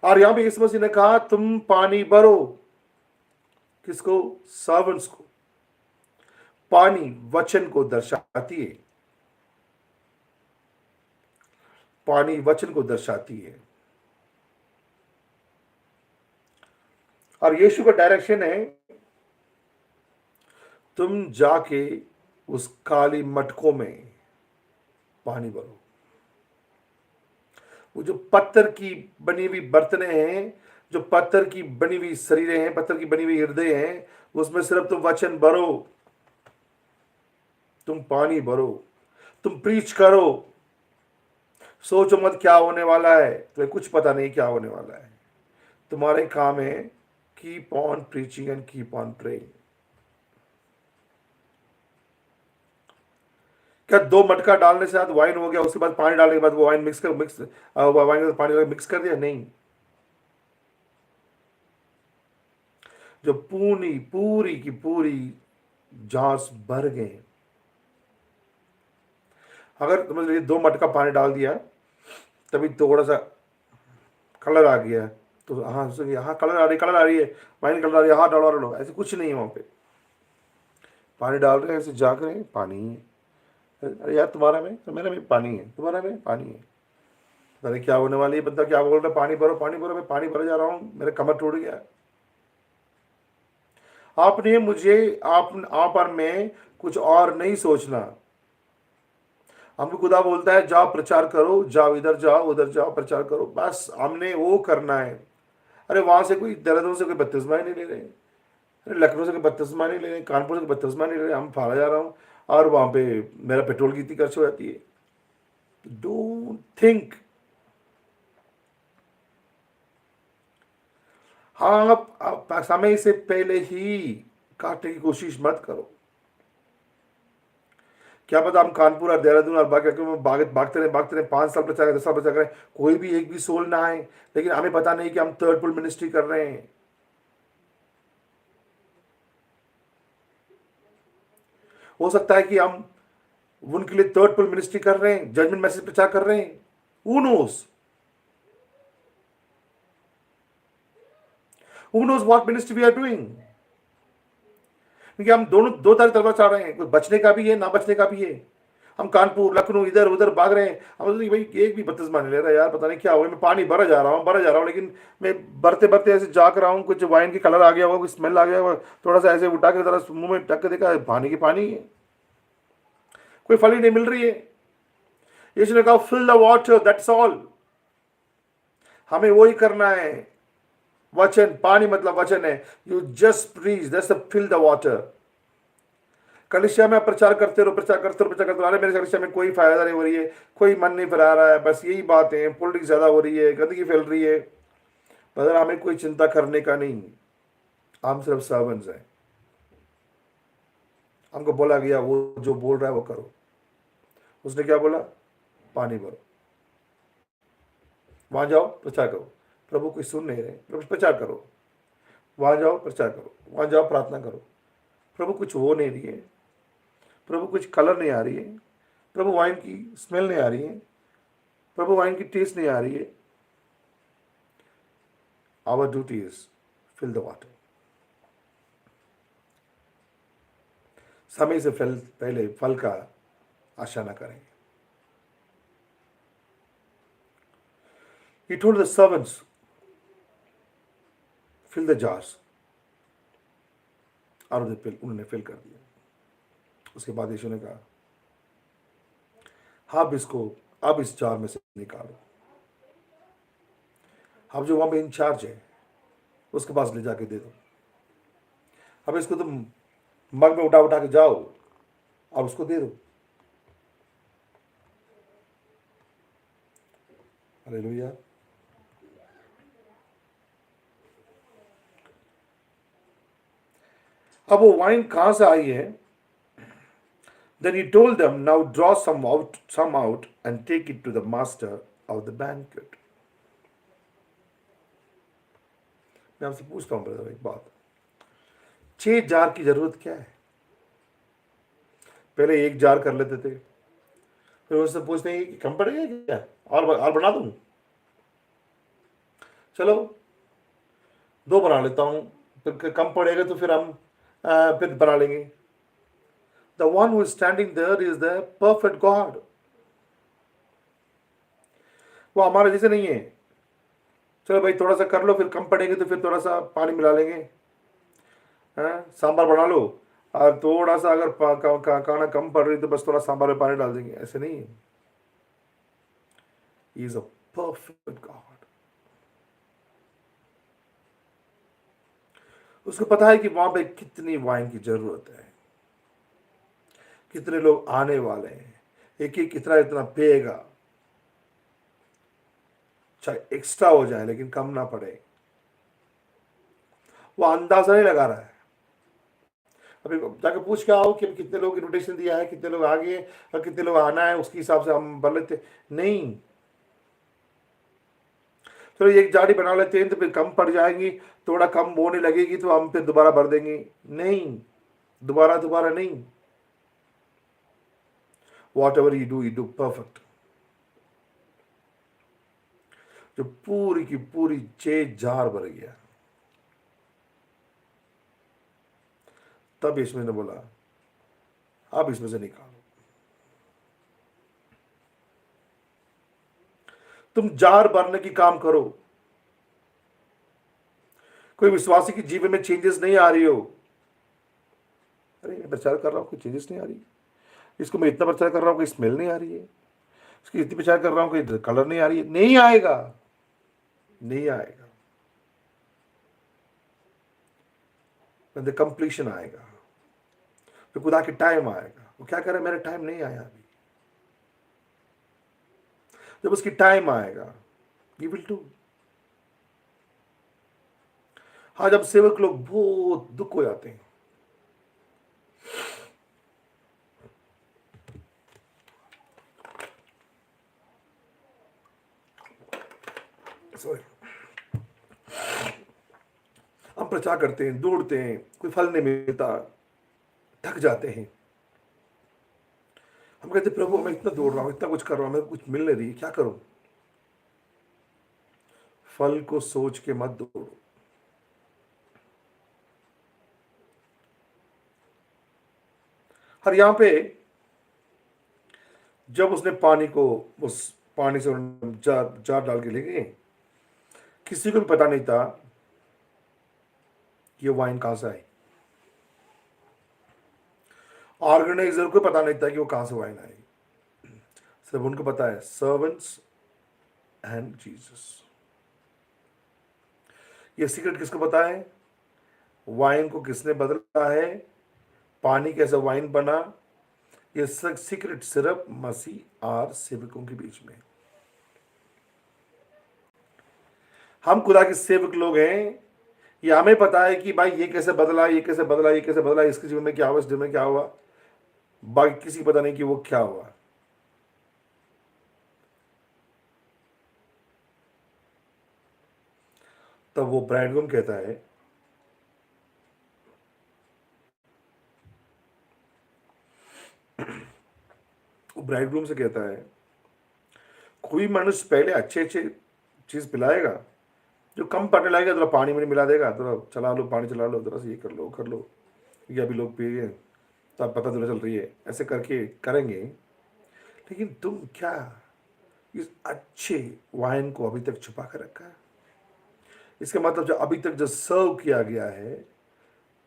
और यहां पे यीशु मसीह ने कहा तुम पानी भरो। किसको? सर्वेंट्स को। पानी वचन को दर्शाती है, पानी वचन को दर्शाती है। और यीशु का डायरेक्शन है तुम जाके उस काली मटकों में पानी भरो। वो जो पत्थर की बनी हुई बर्तनें हैं, जो पत्थर की बनी हुई शरीरें हैं, पत्थर की बनी हुई हृदय हैं, उसमें सिर्फ तुम वचन भरो, तुम पानी भरो, तुम प्रीच करो। सोचो मत क्या होने वाला है, तुम्हें कुछ पता नहीं क्या होने वाला है। तुम्हारे काम है keep on preaching and keep on praying. क्या 2 मटका डालने से बाद वाइन हो गया, उसके बाद पानी डालने के बाद वो वाइन वाइन में पानी मिक्स कर दिया? नहीं। जो पूरी पूरी की पूरी जांच भर गए। अगर तुमने 2 मटका पानी डाल दिया, तभी थोड़ा सा कलर आ गया, तो हाँ हाँ कलर आ रही है, वाइन कलर आ रही है, हाँ डालो डालो, ऐसे कुछ नहीं है। वहां पे पानी डाल रहे हैं, ऐसे जाग रहे हैं, पानी है। अरे यार तुम्हारा में तो मेरा में पानी है, तुम्हारा में पानी है। अरे क्या होने वाली है? बंदा क्या बोल रहा है? पानी भरो पानी भरो। मैं पानी भरे जा रहा हूँ, मेरा कमर टूट गया। आपने मुझे आप और मैं कुछ और नहीं सोचना। हमको खुदा बोलता है जाओ प्रचार करो, जाओ इधर जाओ उधर जाओ प्रचार करो, बस हमने वो करना है। अरे वहां से कोई देहरादून से कोई बत्तीसवा नहीं ले रहे, अरे लखनऊ से कोई बत्तीसवा नहीं ले रहे, कानपुर से कोई बत्तीसवा नहीं ले रहे, हम फाड़ा जा रहा हूँ और वहां पे मेरा पेट्रोल की इतनी खर्च हो जाती है। Don't think. हाँ आप समय से पहले ही काटने की कोशिश मत करो। क्या पता हम कानपुर और देहरादून और भागते रहे 5 साल प्रचार करें, 10 साल प्रचार करें, कोई भी एक भी सोल ना आए, लेकिन हमें पता नहीं कि हम थर्ड पुल मिनिस्ट्री कर रहे हैं। हो सकता है कि हम उनके लिए थर्ड पुल मिनिस्ट्री कर रहे हैं, जजमेंट मैसेज प्रचार कर रहे हैं। Who knows, who knows what ministry we are doing. क्योंकि हम दोनों दो तरह तलवार चढ़ रहे हैं, कोई बचने का भी है ना बचने का भी है। हम कानपुर लखनऊ इधर उधर भाग रहे हैं, हम बोलते भाई एक भी बत्तीसवा नहीं ले रहा यार, पता नहीं क्या हुआ। मैं पानी भरा जा रहा हूँ, लेकिन मैं भरते भरते ऐसे जाग रहा हूँ, कुछ वाइन की कलर आ गया होगा, कुछ स्मेल आ गया होगा, थोड़ा सा ऐसे उठा के जरा मुंह में ढक के देखा, पानी की पानी है, कोई फल ही नहीं मिल रही है। यीशु ने कहा fill the water, that's all. हमें वही करना है। वचन, पानी मतलब वचन है। You just preach, that's fill the water. कलिसिया में प्रचार करते रहो, प्रचार करते रहो, प्रचार करते रहो। अरे मेरे कलिसिया में कोई फायदा नहीं हो रही है, कोई मन नहीं फैला रहा है, बस यही बातें, पॉलिटिक्स ज्यादा हो रही है, गंदगी फैल रही है। बदर हमें कोई चिंता करने का नहीं, हम सिर्फ सर्वेंट्स हैं। हमको बोला गया वो जो बोल रहा है वो करो। उसने क्या बोला? पानी भरो, वहां जाओ प्रचार करो। प्रभु कोई सुन नहीं रहे, प्रभु प्रचार करो, वहां जाओ प्रचार करो, वहां जाओ प्रार्थना करो। प्रभु कुछ हो नहीं रही है, प्रभु कुछ कलर नहीं आ रही है, प्रभु वाइन की स्मेल नहीं आ रही है, प्रभु वाइन की टेस्ट नहीं आ रही है। Our duty is fill the water. समय से पहले फल का आशा न करें। He told the servants, fill the jars, और उन्होंने फिल कर दिया। उसके बाद यीशु ने कहा अब इसको, अब इस जार में से निकालो। अब जो वहां पे इंचार्ज है उसके पास ले जाके दे दो। अब इसको तुम मग में उठा उठा के जाओ और उसको दे दो। हालेलुया। अब वो वाइन कहां से आई है? Then he told them, now draw some out and take it to the master of the banquet. मैं आपसे पूछता हूँ ब्रदर एक बात, 6 जार की जरूरत क्या है? पहले 1 जार कर लेते थे, फिर उससे पूछते हैं कि कम पड़ेगा क्या, और बना दूं? चलो 2 बना लेता हूँ, फिर कम पड़ेगा तो फिर हम फिर बना लेंगे। The one who is standing there is the perfect God. वो हमारे जैसे नहीं है, चलो भाई थोड़ा सा कर लो, फिर कम पड़ेंगे तो फिर थोड़ा सा पानी मिला लेंगे। सांभर बना लो, और थोड़ा सा अगर खाना कम पड़ रही तो बस थोड़ा सांभर में पानी डाल देंगे, ऐसे नहीं है। He is a perfect God. उसको पता है कि वहां पे कितनी वाइन की जरूरत है, कितने लोग आने वाले हैं, एक एक कितना इतना पिएगा, चाहे एक्स्ट्रा हो जाए लेकिन कम ना पड़े। वो अंदाजा नहीं लगा रहा है। अभी जाकर पूछ के आओ कि कितने लोग इनविटेशन दिया है, कितने लोग आ गए और कितने लोग आना है, उसके हिसाब से हम भर लेते नहीं। चलो एक जाड़ी बना लेते हैं तो फिर कम पड़ जाएंगी, थोड़ा कम होने लगेगी तो हम फिर दोबारा भर देंगे। नहीं, दोबारा दोबारा नहीं। What ever you do perfect. जो पूरी की पूरी 6 जार भर गया, तब इसमें ने बोला अब इसमें से निकालो। तुम जार भरने की काम करो। कोई विश्वासी की जीवन में चेंजेस नहीं आ रही हो, अरे मैं प्रचार कर रहा हूं कोई चेंजेस नहीं आ रही, इसको मैं इतना प्रचार कर रहा हूं कोई स्मेल नहीं आ रही है, इसकी इतनी प्रचार कर रहा हूं कोई कलर नहीं आ रही है, नहीं आएगा, नहीं आएगा। कंप्लीशन आएगा, फिर खुदा की टाइम आएगा। वो क्या करे, मेरा टाइम नहीं आया अभी। जब उसकी टाइम आएगा ही विल डू। हाँ, जब सेवक लोग बहुत दुख हो जाते हैं, सॉरी, हम प्रचार करते हैं, दौड़ते हैं, कोई फल नहीं मिलता, थक जाते हैं। हम कहते प्रभु मैं इतना दौड़ रहा हूं, इतना कुछ कर रहा हूं, मैं कुछ मिल नहीं रही, क्या करूं? फल को सोच के मत दौड़ो। और यहां पे जब उसने पानी को, उस पानी से जार जार डाल के ले गए, किसी को भी पता नहीं था कि ये वाइन कहां से आई। ऑर्गेनाइजर को पता नहीं था कि वो कहां से वाइन आई। सिर्फ उनको पता है सर्वेंट्स एंड जीसस। ये सीक्रेट किसको पता है? वाइन को किसने बदला है, पानी कैसे वाइन बना, ये सब सीक्रेट सिर्फ मसीह और सेवकों के बीच में। हम खुदा के सेवक लोग हैं, ये हमें पता है कि भाई ये कैसे बदला, ये कैसे बदला, ये कैसे बदला, इसके जीवन में क्या हुआ, इस जीवन में क्या हुआ, बाकी किसी को पता नहीं कि वो क्या हुआ। तब वो ब्राइडग्रूम कहता है, वो ब्राइडग्रूम से कहता है, कोई मनुष्य पहले अच्छे अच्छे चीज पिलाएगा, जो कम पड़ने लगेगा थोड़ा पानी में मिला देगा, थोड़ा चला लो, पानी चला लो, थोड़ा सा ये कर लो कर लो, ये अभी लोग पी रहे हैं तो अब पता थोड़ा चल रही है, ऐसे करके करेंगे। लेकिन तुम क्या इस अच्छे वाइन को अभी तक छुपा कर रखा है? इसका मतलब जो अभी तक जो सर्व किया गया है,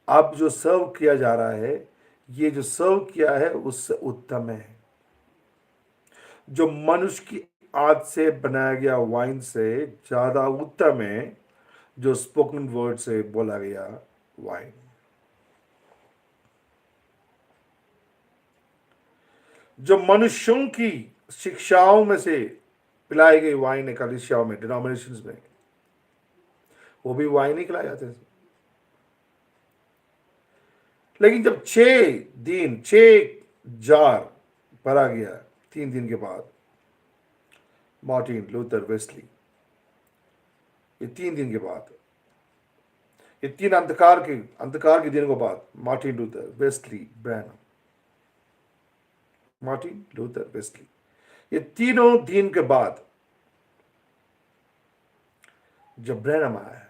अब जो सर्व किया जा रहा है, ये जो सर्व किया है उससे उत्तम है। जो मनुष्य की आग से बनाया गया वाइन से ज्यादा उत्तम है जो स्पोकन वर्ड से बोला गया वाइन। जो मनुष्यों की शिक्षाओं में से पिलाई गई वाइन है, कलीसियाओं में, डिनोमिनेशंस में, वो भी वाइन ही खिलाए जाते हैं। लेकिन जब 6 दिन 6 जार भरा गया, 3 दिन के बाद, मार्टिन लूथर वेस्ली, ये 3 दिन के बाद ये तीन अंधकार के दिनों के बाद Martin Luther, Wesley, Branham, Martin Luther, Wesley, ये तीनों दिन के बाद जब ब्रैनम आया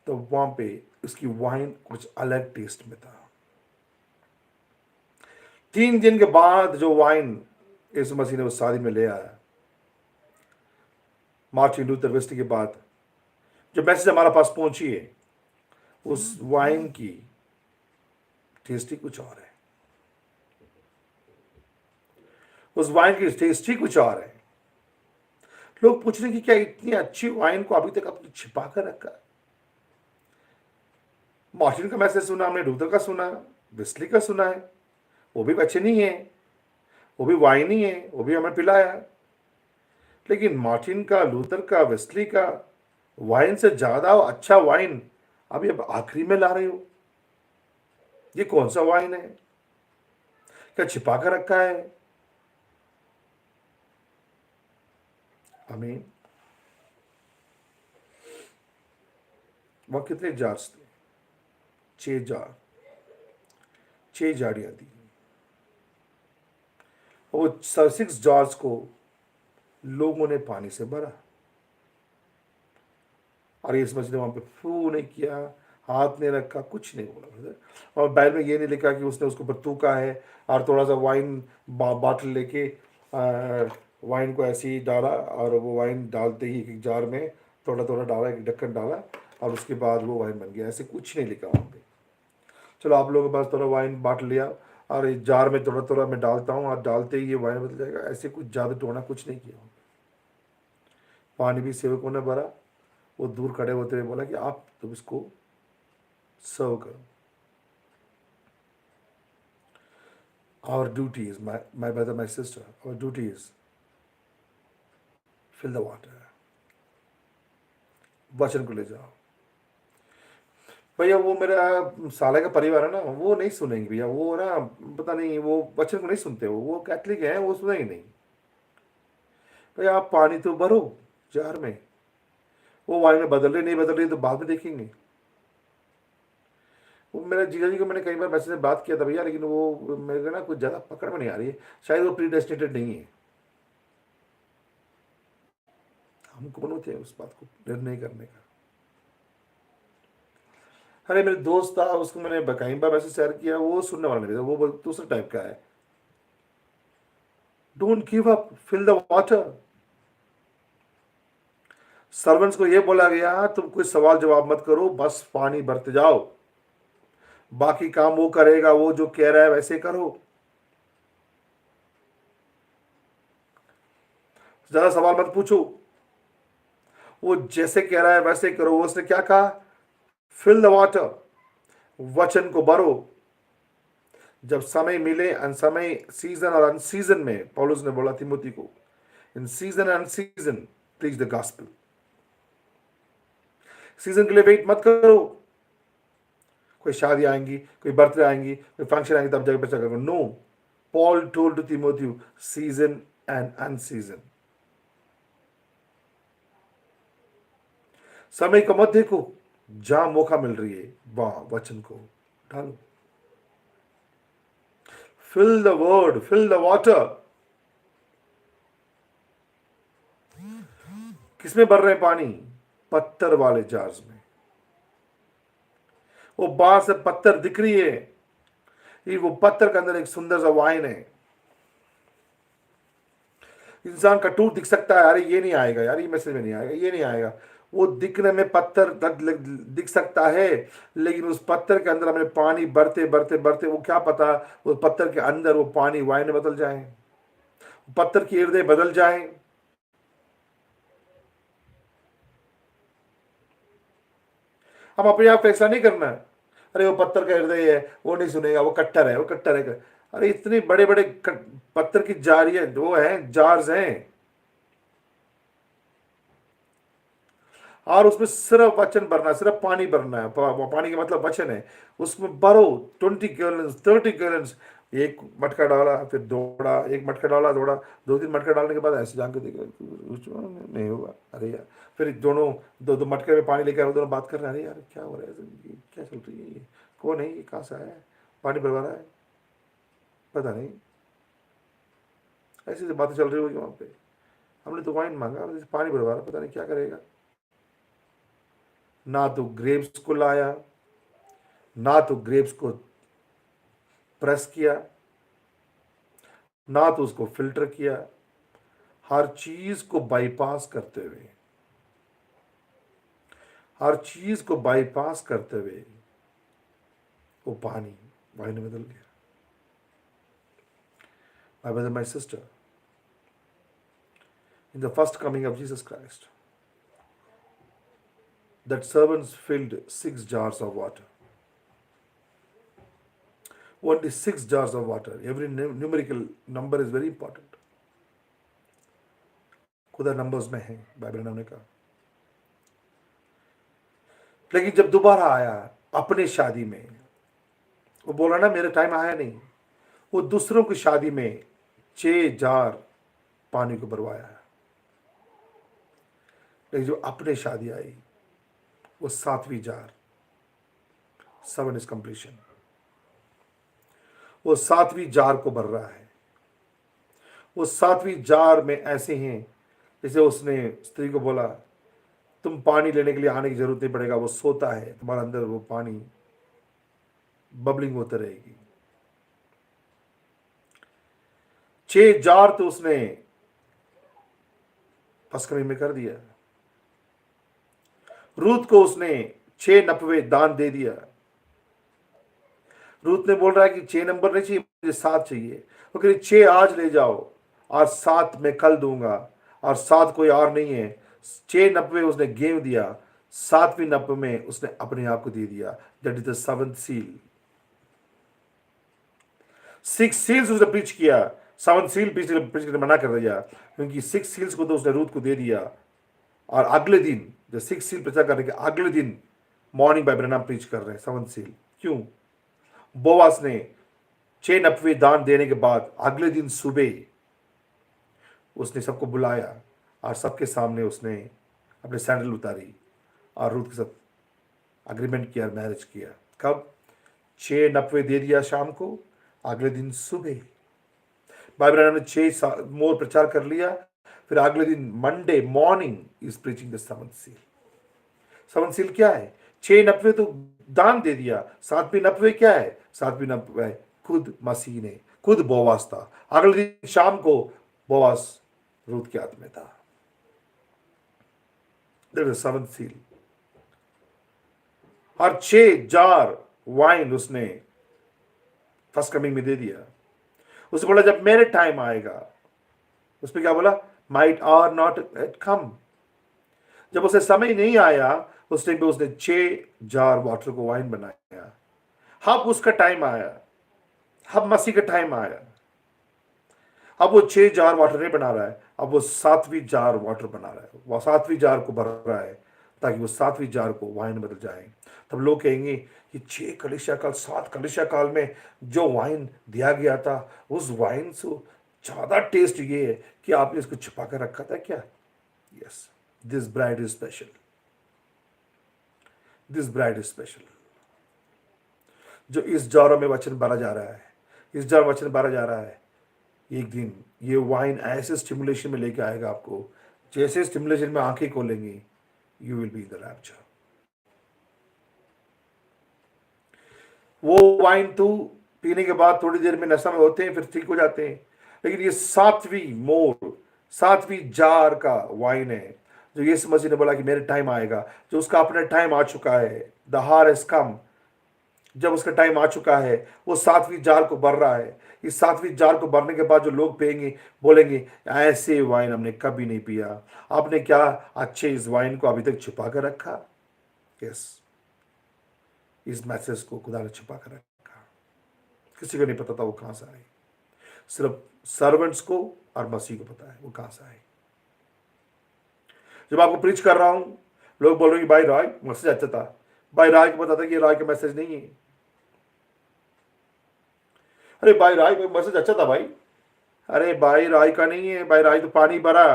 तो वहां पे उसकी वाइन कुछ अलग टेस्ट में था। 3 दिन के बाद जो वाइन यीशु मसीह ने उस शादी में ले आया, मार्टिन लूथर वेस्ली के बाद जो मैसेज हमारा पास पहुंची है, उस वाइन की टेस्ट ही कुछ और है। उस वाइन की टेस्ट ही कुछ और है। लोग पूछ रहे हैं कि क्या इतनी अच्छी वाइन को अभी तक आपने छिपा कर रखा? मार्टिन का मैसेज सुना हमने, लूथर का सुना, वेस्ली का सुना है, वो भी अच्छे नहीं है, वो भी वाइन ही है, वो भी हमें पिलाया। लेकिन मार्टिन का, लूथर का, वेस्ली का वाइन से ज्यादा अच्छा वाइन अभी अब आखिरी में ला रहे हो। ये कौन सा वाइन है? क्या छिपा कर रखा है? आमीन। वहां कितने जार्स थे? 6 जार, 6 जाड़ियां दी। वो 6 जार्स को लोगों ने पानी से भरा और इस मछली वहां पे फू नहीं किया, हाथ नहीं रखा, कुछ नहीं बोला। और बाइबल में ये नहीं लिखा कि उसने उसको ऊपर थूका है और थोड़ा सा वाइन बाटल लेके वाइन को ऐसे ही डाला और वो वाइन डालते ही एक जार में थोड़ा थोड़ा डाला, एक ढक्कन डाला और उसके बाद वो वाइन बन गया। ऐसे कुछ नहीं लिखा वहाँ पे। चलो आप लोगों के पास थोड़ा वाइन बांट लिया और इस जार में थोड़ा थोड़ा मैं डालता हूँ और डालते ही ये वाइन बदल जाएगा, ऐसे कुछ ज़्यादा टोना कुछ नहीं किया। पानी भी सेवकों ने भरा। वो दूर खड़े होते हुए बोला कि आप तो इसको सर्व करो। Our duty is, my brother, my sister, our duty is fill the water. वचन को ले जाओ। भैया वो मेरा साले का परिवार है ना, वो नहीं सुनेंगे भैया, वो ना पता नहीं, वो वचन को नहीं सुनते, वो कैथलिक हैं, वो सुनेंगे नहीं। भैया आप पानी तो भरो जार में, वो वाइन में बदल रहे नहीं बदल रही तो बाद में देखेंगे। वो मेरे जीजा जी को मैंने कई बार मैसेज से बात किया था भैया, लेकिन वो मेरे को ना कुछ ज़्यादा पकड़ में नहीं आ रही है, शायद वो प्रीडेस्टिनेटेड नहीं है। हम कौन होते हैं उस बात को निर्णय करने का? अरे मेरे दोस्त था, उसको मैंने कई बार मैसेज शेयर किया, वो सुनने वाला नहीं था, वो दूसरे टाइप का है। Don't give up, fill the water. Servants को ये बोला गया तुम कोई सवाल जवाब मत करो, बस पानी भरते जाओ, बाकी काम वो करेगा, वो जो कह रहा है वैसे करो। ज्यादा सवाल मत पूछो, वो जैसे कह रहा है वैसे करो। उसने क्या कहा? फिल द वाटर, वचन को भरो। जब समय मिले, अनसमय, सीजन और अनसीजन में, पौलुस ने बोला तिमोथी को, in season and unseason preach the gospel. Season के लिए वेट मत करो, कोई शादी आएंगी, कोई बर्थडे आएंगी, कोई फंक्शन आएंगी, तब जाकर प्रचार करो। No, Paul told to Timothy season and unseason. समय को मत देखो, जहां मौका मिल रही है वहां वचन को डालो। Fill the word, fill the water. किसमें भर रहे हैं पानी? पत्थर वाले जार्स में। वो बाहर से पत्थर दिख रही है, ये वो पत्थर के अंदर एक सुंदर सा वाइन है। इंसान का टूट दिख सकता है, अरे ये नहीं आएगा यार, ये मैसेज में नहीं आएगा, ये नहीं आएगा। वो दिखने में पत्थर दिख सकता है, लेकिन उस पत्थर के अंदर हमें पानी भरते भरते भरते, वो क्या पता उस पत्थर के अंदर वो पानी वाइन में बदल जाए, पत्थर की हृदय बदल जाए। हम अपने आप फैसला नहीं करना है, अरे वो पत्थर का हृदय है, वो नहीं सुनेगा, वो कट्टर है, वो कट्टर है। अरे इतने बड़े बड़े पत्थर की जारियां वो हैं, जार्स हैं, और उसमें सिर्फ वचन भरना, सिर्फ पानी भरना है। पानी का मतलब वचन है। उसमें भरो 20 गैलन, 30 गैलन, एक मटका डाला, फिर दौड़ा, एक मटका डाला, दौड़ा, 2-3 मटका डालने के बाद ऐसे जान के देखा, कुछ नहीं हुआ। अरे यार, फिर दोनों दो दो मटके में पानी लेकर वो दोनों बात कर रहे हैं, अरे यार क्या हो रहा है, ये क्या चल रही है, ये कौन है, ये कहाँ से आया है, पानी भरवा रहा है, पता नहीं, ऐसी बातें चल रही होगी वहाँ पे। हमने तो वाइन मांगा, पानी भरवा रहा, पता नहीं क्या करेगा। ना तो ग्रेप्स को लाया, ना तो ग्रेप्स को प्रेस किया, ना तो उसको फिल्टर किया, हर चीज को बाईपास करते हुए, हर चीज को बाईपास करते हुए वो पानी वाइन में बदल गया। My brother, my sister, in the first coming of Jesus Christ, that servants filled 6 jars of water. Only 6 jars of water. Every numerical number is very important. खुदा नंबर्स में है, बाइबल ने कहा। लेकिन जब दोबारा आया अपने शादी में, वो बोला ना मेरा टाइम आया नहीं, वो दूसरों की शादी में 6 जार पानी को भरवाया। लेकिन जो अपने शादी आई, वो 7वीं जार, 7 इज कंप्लीशन, वो 7वीं जार को भर रहा है। वो 7वीं जार में ऐसे हैं जैसे उसने स्त्री को बोला तुम पानी लेने के लिए आने की जरूरत नहीं पड़ेगा, वो सोता है, तुम्हारे अंदर वो पानी बबलिंग होते रहेगी। 6 जार तो उसने फसकमी में कर दिया। रूत को उसने 6 नपवे दान दे दिया। रूत ने बोल रहा है कि 6 नंबर नहीं चाहिए, मुझे 7 चाहिए। वो कह रही 6 आज ले जाओ और 7 मैं कल दूंगा, और 7 कोई और नहीं है। 6 नपवे उसने गेव दिया, 7वीं नपवे में उसने अपने आप को दे दिया। That is the 7th seal. 6 seals उसने प्रीच किया, 7th सील प्रीच करने मना कर दिया, क्योंकि 6 सील्स को तो उसने रूत को दे दिया। और अगले दिन जब 6 सील प्रचार करने के अगले दिन मॉर्निंग बाय ब्रैनम प्रीच कर रहे हैं 7th सील। क्यों? बोवास ने 6 नपवे दान देने के बाद अगले दिन सुबह उसने सबको बुलाया और सबके सामने उसने अपने सैंडल उतारी और रूत के साथ अग्रीमेंट किया, मैरिज किया। कब? 6 नपवे दे दिया शाम को, अगले दिन सुबह बाइबल ने 6 मोर प्रचार कर लिया, फिर अगले दिन Monday morning is preaching the 7th seal. 7th seal क्या है? 6 नपवे तो दान दे दिया, 7वीं नपवे क्या है? 7वीं नपवे खुद मसीह ने, खुद बोवास था। अगले दिन शाम को बोवास रूत के हाथ में था। That was 7th seal। Her 6 jar wine उसने फर्स्ट कमिंग में दे दिया। उसने बोला जब मेरे टाइम आएगा, उसमें क्या बोला? माइट आर नॉट एट कम। जब उसे समय नहीं आया, उस टाइम पे उसने 6 जार वाटर को वाइन बनाया। अब उसका टाइम आया, अब मसीह का टाइम आया। अब वो 6 जार वाटर नहीं बना रहा है, अब वो 7वीं जार वाटर बना रहा है। वो 7वीं जार को भर रहा है ताकि वो 7वीं जार को वाइन बदल जाए। तब लोग कहेंगे कि 6 कलीसिया काल, 7 कलीसिया काल में जो वाइन दिया गया था, उस वाइन से ज्यादा टेस्ट ये है कि आपने इसको छुपा कर रखा था क्या? Yes, this bride is special, this bride is special. जो इस जारों में वचन भरा जा रहा है, इस जार वचन भरा जा रहा है, एक दिन ये वाइन ऐसे स्टिमुलेशन में लेके आएगा आपको, जैसे स्टिमुलेशन में आंखें खोलेंगी, you will be in the rapture. वो वाइन तो पीने के बाद थोड़ी देर में नशा में होते हैं, फिर ठीक हो जाते हैं। लेकिन ये 7वीं मोर, 7वीं जार का वाइन है, जो यीशु मसीह ने बोला कि मेरे टाइम आएगा, जो उसका अपना टाइम आ चुका है। द हार हैज कम। जब उसका टाइम आ चुका है, वो 7वीं जार को भर रहा है। इस 7वीं जार को भरने के बाद जो लोग पिएंगे, बोलेंगे ऐसे वाइन हमने कभी नहीं पिया। आपने क्या अच्छे इस वाइन को अभी तक छुपा कर रखा? यस, इस मैसेज को खुदा ने छुपा कर रखा। किसी को नहीं पता था वो कहां से आई। सिर्फ सर्वेंट्स को और मसीह को पता है वो कहां से आई। जब आपको प्रीच कर रहा हूं, लोग बोल रहे हैं भाई राय मैसेज अच्छा था, भाई राय को पता था कि राय का मैसेज नहीं है। अरे भाई राय मैसेज अच्छा था भाई। अरे भाई राय का नहीं है भाई, राय तो पानी भरा।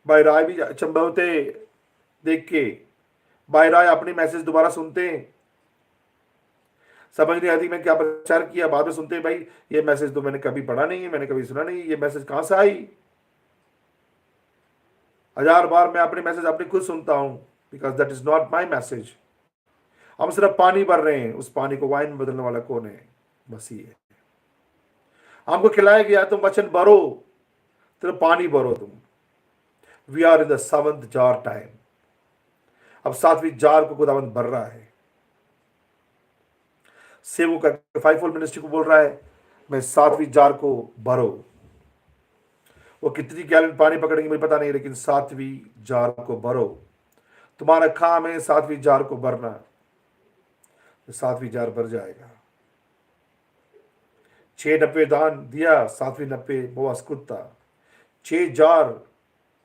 भाई राय भी अचंभे होते देख के। भाई राय अपनी मैसेज दोबारा सुनते हैं, समझ नहीं आती मैं क्या प्रचार किया, बाद में सुनते हैं भाई ये मैसेज तो मैंने कभी पढ़ा नहीं है, मैंने कभी सुना नहीं, ये मैसेज कहां से आई। 1000 बार मैं अपनी मैसेज अपनी खुद सुनता हूं, because that is not my message. हम सिर्फ पानी भर रहे हैं, उस पानी को वाइन में बदलने वाला कौन है? मसीह है। हमको खिलाया गया तुम वचन भरो, सिर्फ पानी भरो तुम। We are in the 7th jar time. अब 7वीं जार को खुदावंद भर रहा है। सेवों का 5-fold मिनिस्ट्री को बोल रहा है मैं 7वीं जार को भरो। वो कितनी गैलन पानी पकड़ेंगे मुझे पता नहीं, लेकिन 7वीं जार को भरो। तुम्हारा काम है 7वीं जार को भरना, तो 7वीं जार भर जाएगा। 6 नब्बे दान दिया, 7वीं नब्बे बोआस कुत्ता। 6 जार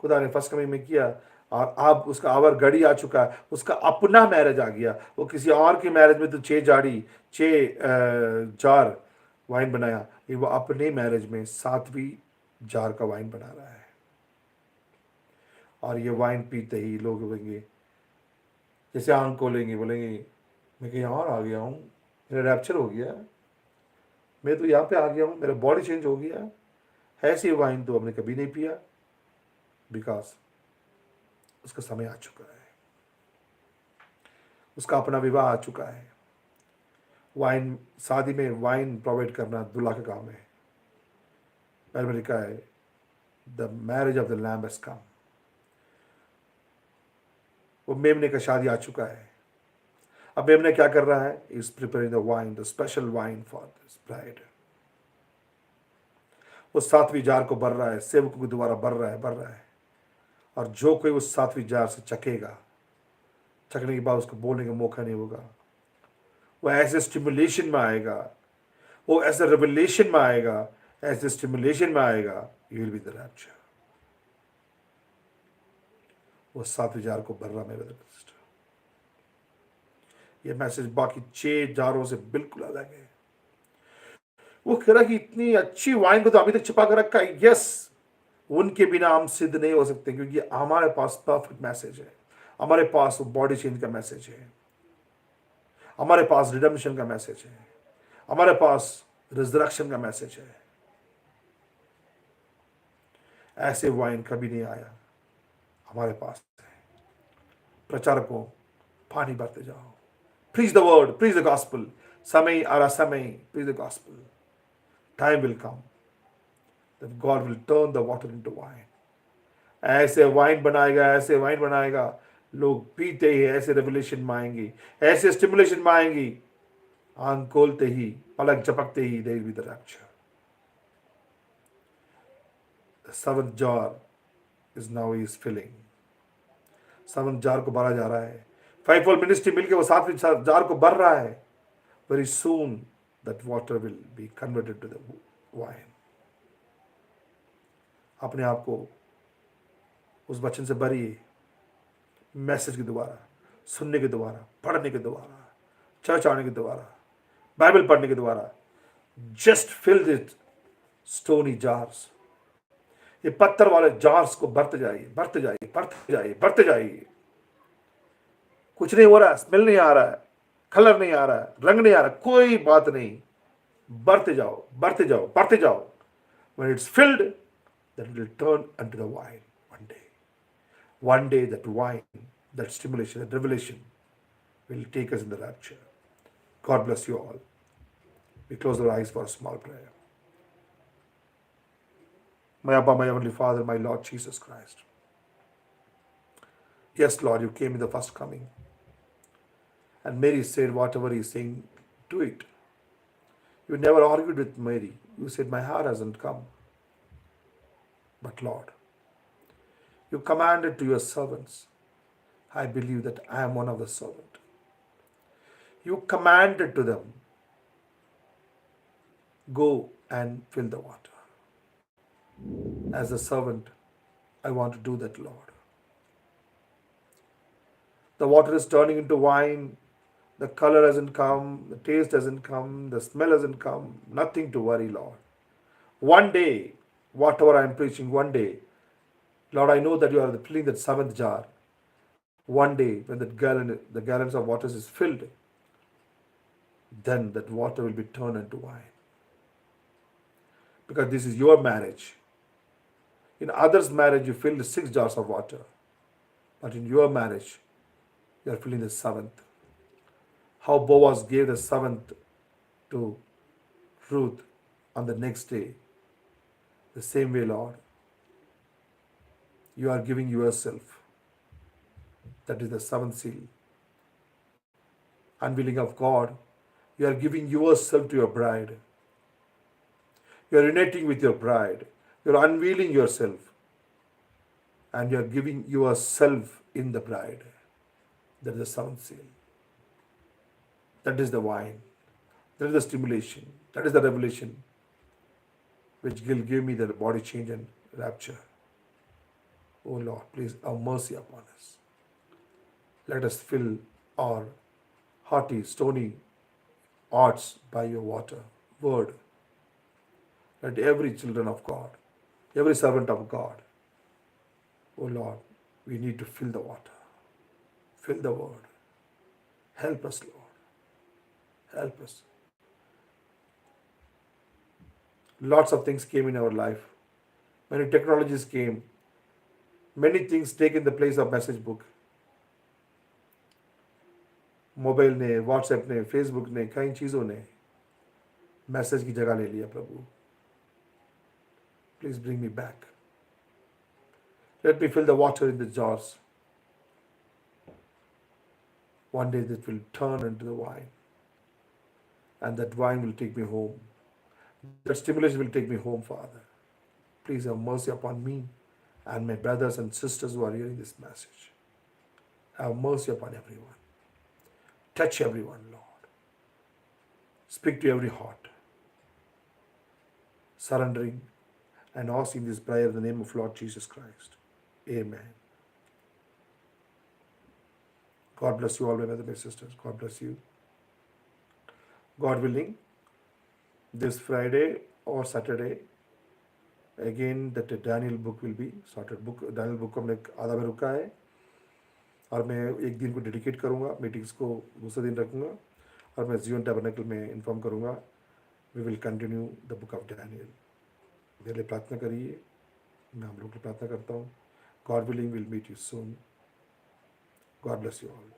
खुदा ने फर्स्ट कमिंग में किया, और अब उसका आवर घड़ी आ चुका है, उसका अपना मैरिज आ गया। वो किसी और की मैरिज में तो 6 जार वाइन बनाया, ये वो अपने मैरिज में 7वीं जार का वाइन बना रहा है। और ये वाइन पीते ही लोग बोलेंगे, जैसे आंख खोलेंगे, बोलेंगे मैं कहीं और आ गया हूँ, मेरा रैप्चर हो गया, मैं तो यहाँ पे आ गया हूँ, मेरा बॉडी चेंज हो गया। ऐसी वाइन तो हमने कभी नहीं पिया, बिकॉज उसका समय आ चुका है, उसका अपना विवाह आ चुका है। वाइन, शादी में वाइन प्रोवाइड करना दूल्हा का काम है। बाइबल में लिखा है the marriage of the lamb has come. वो मेमने का शादी आ चुका है। अब मेमने क्या कर रहा है? Is preparing the wine, the special wine for this bride. वो 7वीं जार को भर रहा है, सेवकों को दोबारा भर रहा है। और जो कोई उस 7वीं जार से चखेगा, चखने के बाद उसको बोलने का मौका नहीं होगा। वो ऐसे स्टिमुलेशन में आएगा, वो ऐसे रेवलेशन में आएगा, ऐसे स्टिमुलेशन में आएगा, you will be the rapture. वो 7वीं जार को भर रहा मेरे सिस्टर। ये मैसेज बाकी 6 जारों से बिल्कुल अलग है। वो कह रहा कि इतनी अच्छी वाइन को तो अभी तक छिपा कर रखा है। यस, उनके बिना हम सिद्ध नहीं हो सकते, क्योंकि हमारे पास परफेक्ट मैसेज है। हमारे पास वो बॉडी चेंज का मैसेज है, हमारे पास रिडेम्पशन का मैसेज है, हमारे पास रिजरेक्शन का मैसेज है। ऐसे वाइन कभी नहीं आया, हमारे पास है। प्रचारकों, पानी भरते जाओ, preach the word, preach the gospel. समय आ रहा, समय, preach the gospel. Time will come that God will turn the water into wine. ऐसे वाइन बनाएगा, ऐसे वाइन बनाएगा, लोग पीते ही ऐसे रेवलेशन में आएंगे, ऐसे स्टिमुलेशन में आएंगी, आंख खोलते ही, पलक झपकते ही there will be the rapture. The 7th jar is now is filling. 7th jar को भरा जा रहा है। 5-fold ministry मिलके वो 7वीं जार को भर रहा है। Very soon that water will be converted to the wine. अपने आप को उस वचन से भरिए, मैसेज के द्वारा, सुनने के द्वारा, पढ़ने के द्वारा, चर्च आने के द्वारा, बाइबल पढ़ने के द्वारा। Just fill this stony jars. ये पत्थर वाले जार्स को भरते जाइए, भरते जाइए, भरते जाइए, भरते जाइए। कुछ नहीं हो रहा है, स्मेल नहीं आ रहा है, कलर नहीं आ रहा है, रंग नहीं आ रहा है, कोई बात नहीं, भरते जाओ, भरते जाओ, भरते जाओ। When it's filled, that will turn into the wine one day. One day that wine, that stimulation, that revelation will take us in the rapture. God bless you all. We close our eyes for a small prayer. My Abba, my Heavenly Father, my Lord Jesus Christ. Yes, Lord, you came in the first coming. And Mary said, whatever he's saying, do it. You never argued with Mary. You said, my hour hasn't come. But Lord, you commanded to your servants. I believe that I am one of the servants. You commanded to them, go and fill the water. As a servant, I want to do that, Lord. The water is turning into wine. The color hasn't come, the taste hasn't come, the smell hasn't come. Nothing to worry, Lord. One day, whatever I am preaching, one day, Lord, I know that you are filling that seventh jar. One day, when the gallons of waters is filled, then that water will be turned into wine. Because this is your marriage. In others' marriage, you fill the 6 jars of water. But in your marriage, you are filling the seventh. How Boaz gave the seventh to Ruth on the next day. The same way, Lord, you are giving yourself. That is the seventh seal. Unwilling of God, you are giving yourself to your bride. You are uniting with your bride. You are unveiling yourself. And you are giving yourself in the bride. That is the seventh seal. That is the wine. That is the stimulation. That is the revelation which will give me the body change and rapture. Oh Lord, please have mercy upon us. Let us fill our hearty, stony hearts by your water, word. Let every children of God, every servant of God, oh Lord, we need to fill the water, fill the word. Help us, Lord. Help us. Lots of things came in our life. Many technologies came. Many things taken the place of message book. Mobile ने, WhatsApp ने, Facebook ने, कई चीज़ों ने message की जगह ले लिया प्रभु. Please bring me back. Let me fill the water in the jars. One day that will turn into the wine. And that wine will take me home. That stimulation will take me home, Father. Please have mercy upon me and my brothers and sisters who are hearing this message. Have mercy upon everyone. Touch everyone, Lord. Speak to every heart. Surrendering and asking this prayer in the name of Lord Jesus Christ. Amen. God bless you all, my brothers and sisters. God bless you. God willing, this Friday or Saturday, again that Daniel book will be started. Daniel book को हमने आधा में रुका है और मैं एक दिन को डेडिकेट करूँगा, मीटिंग्स को दूसरे दिन रखूँगा और मैं जीवन टैबरनेकल में इन्फॉर्म करूँगा. We will continue the book of Daniel. मेरे लिए प्रार्थना करिए. मैं हम लोग की प्रार्थना करता हूँ. God willing will meet you soon. God bless you all.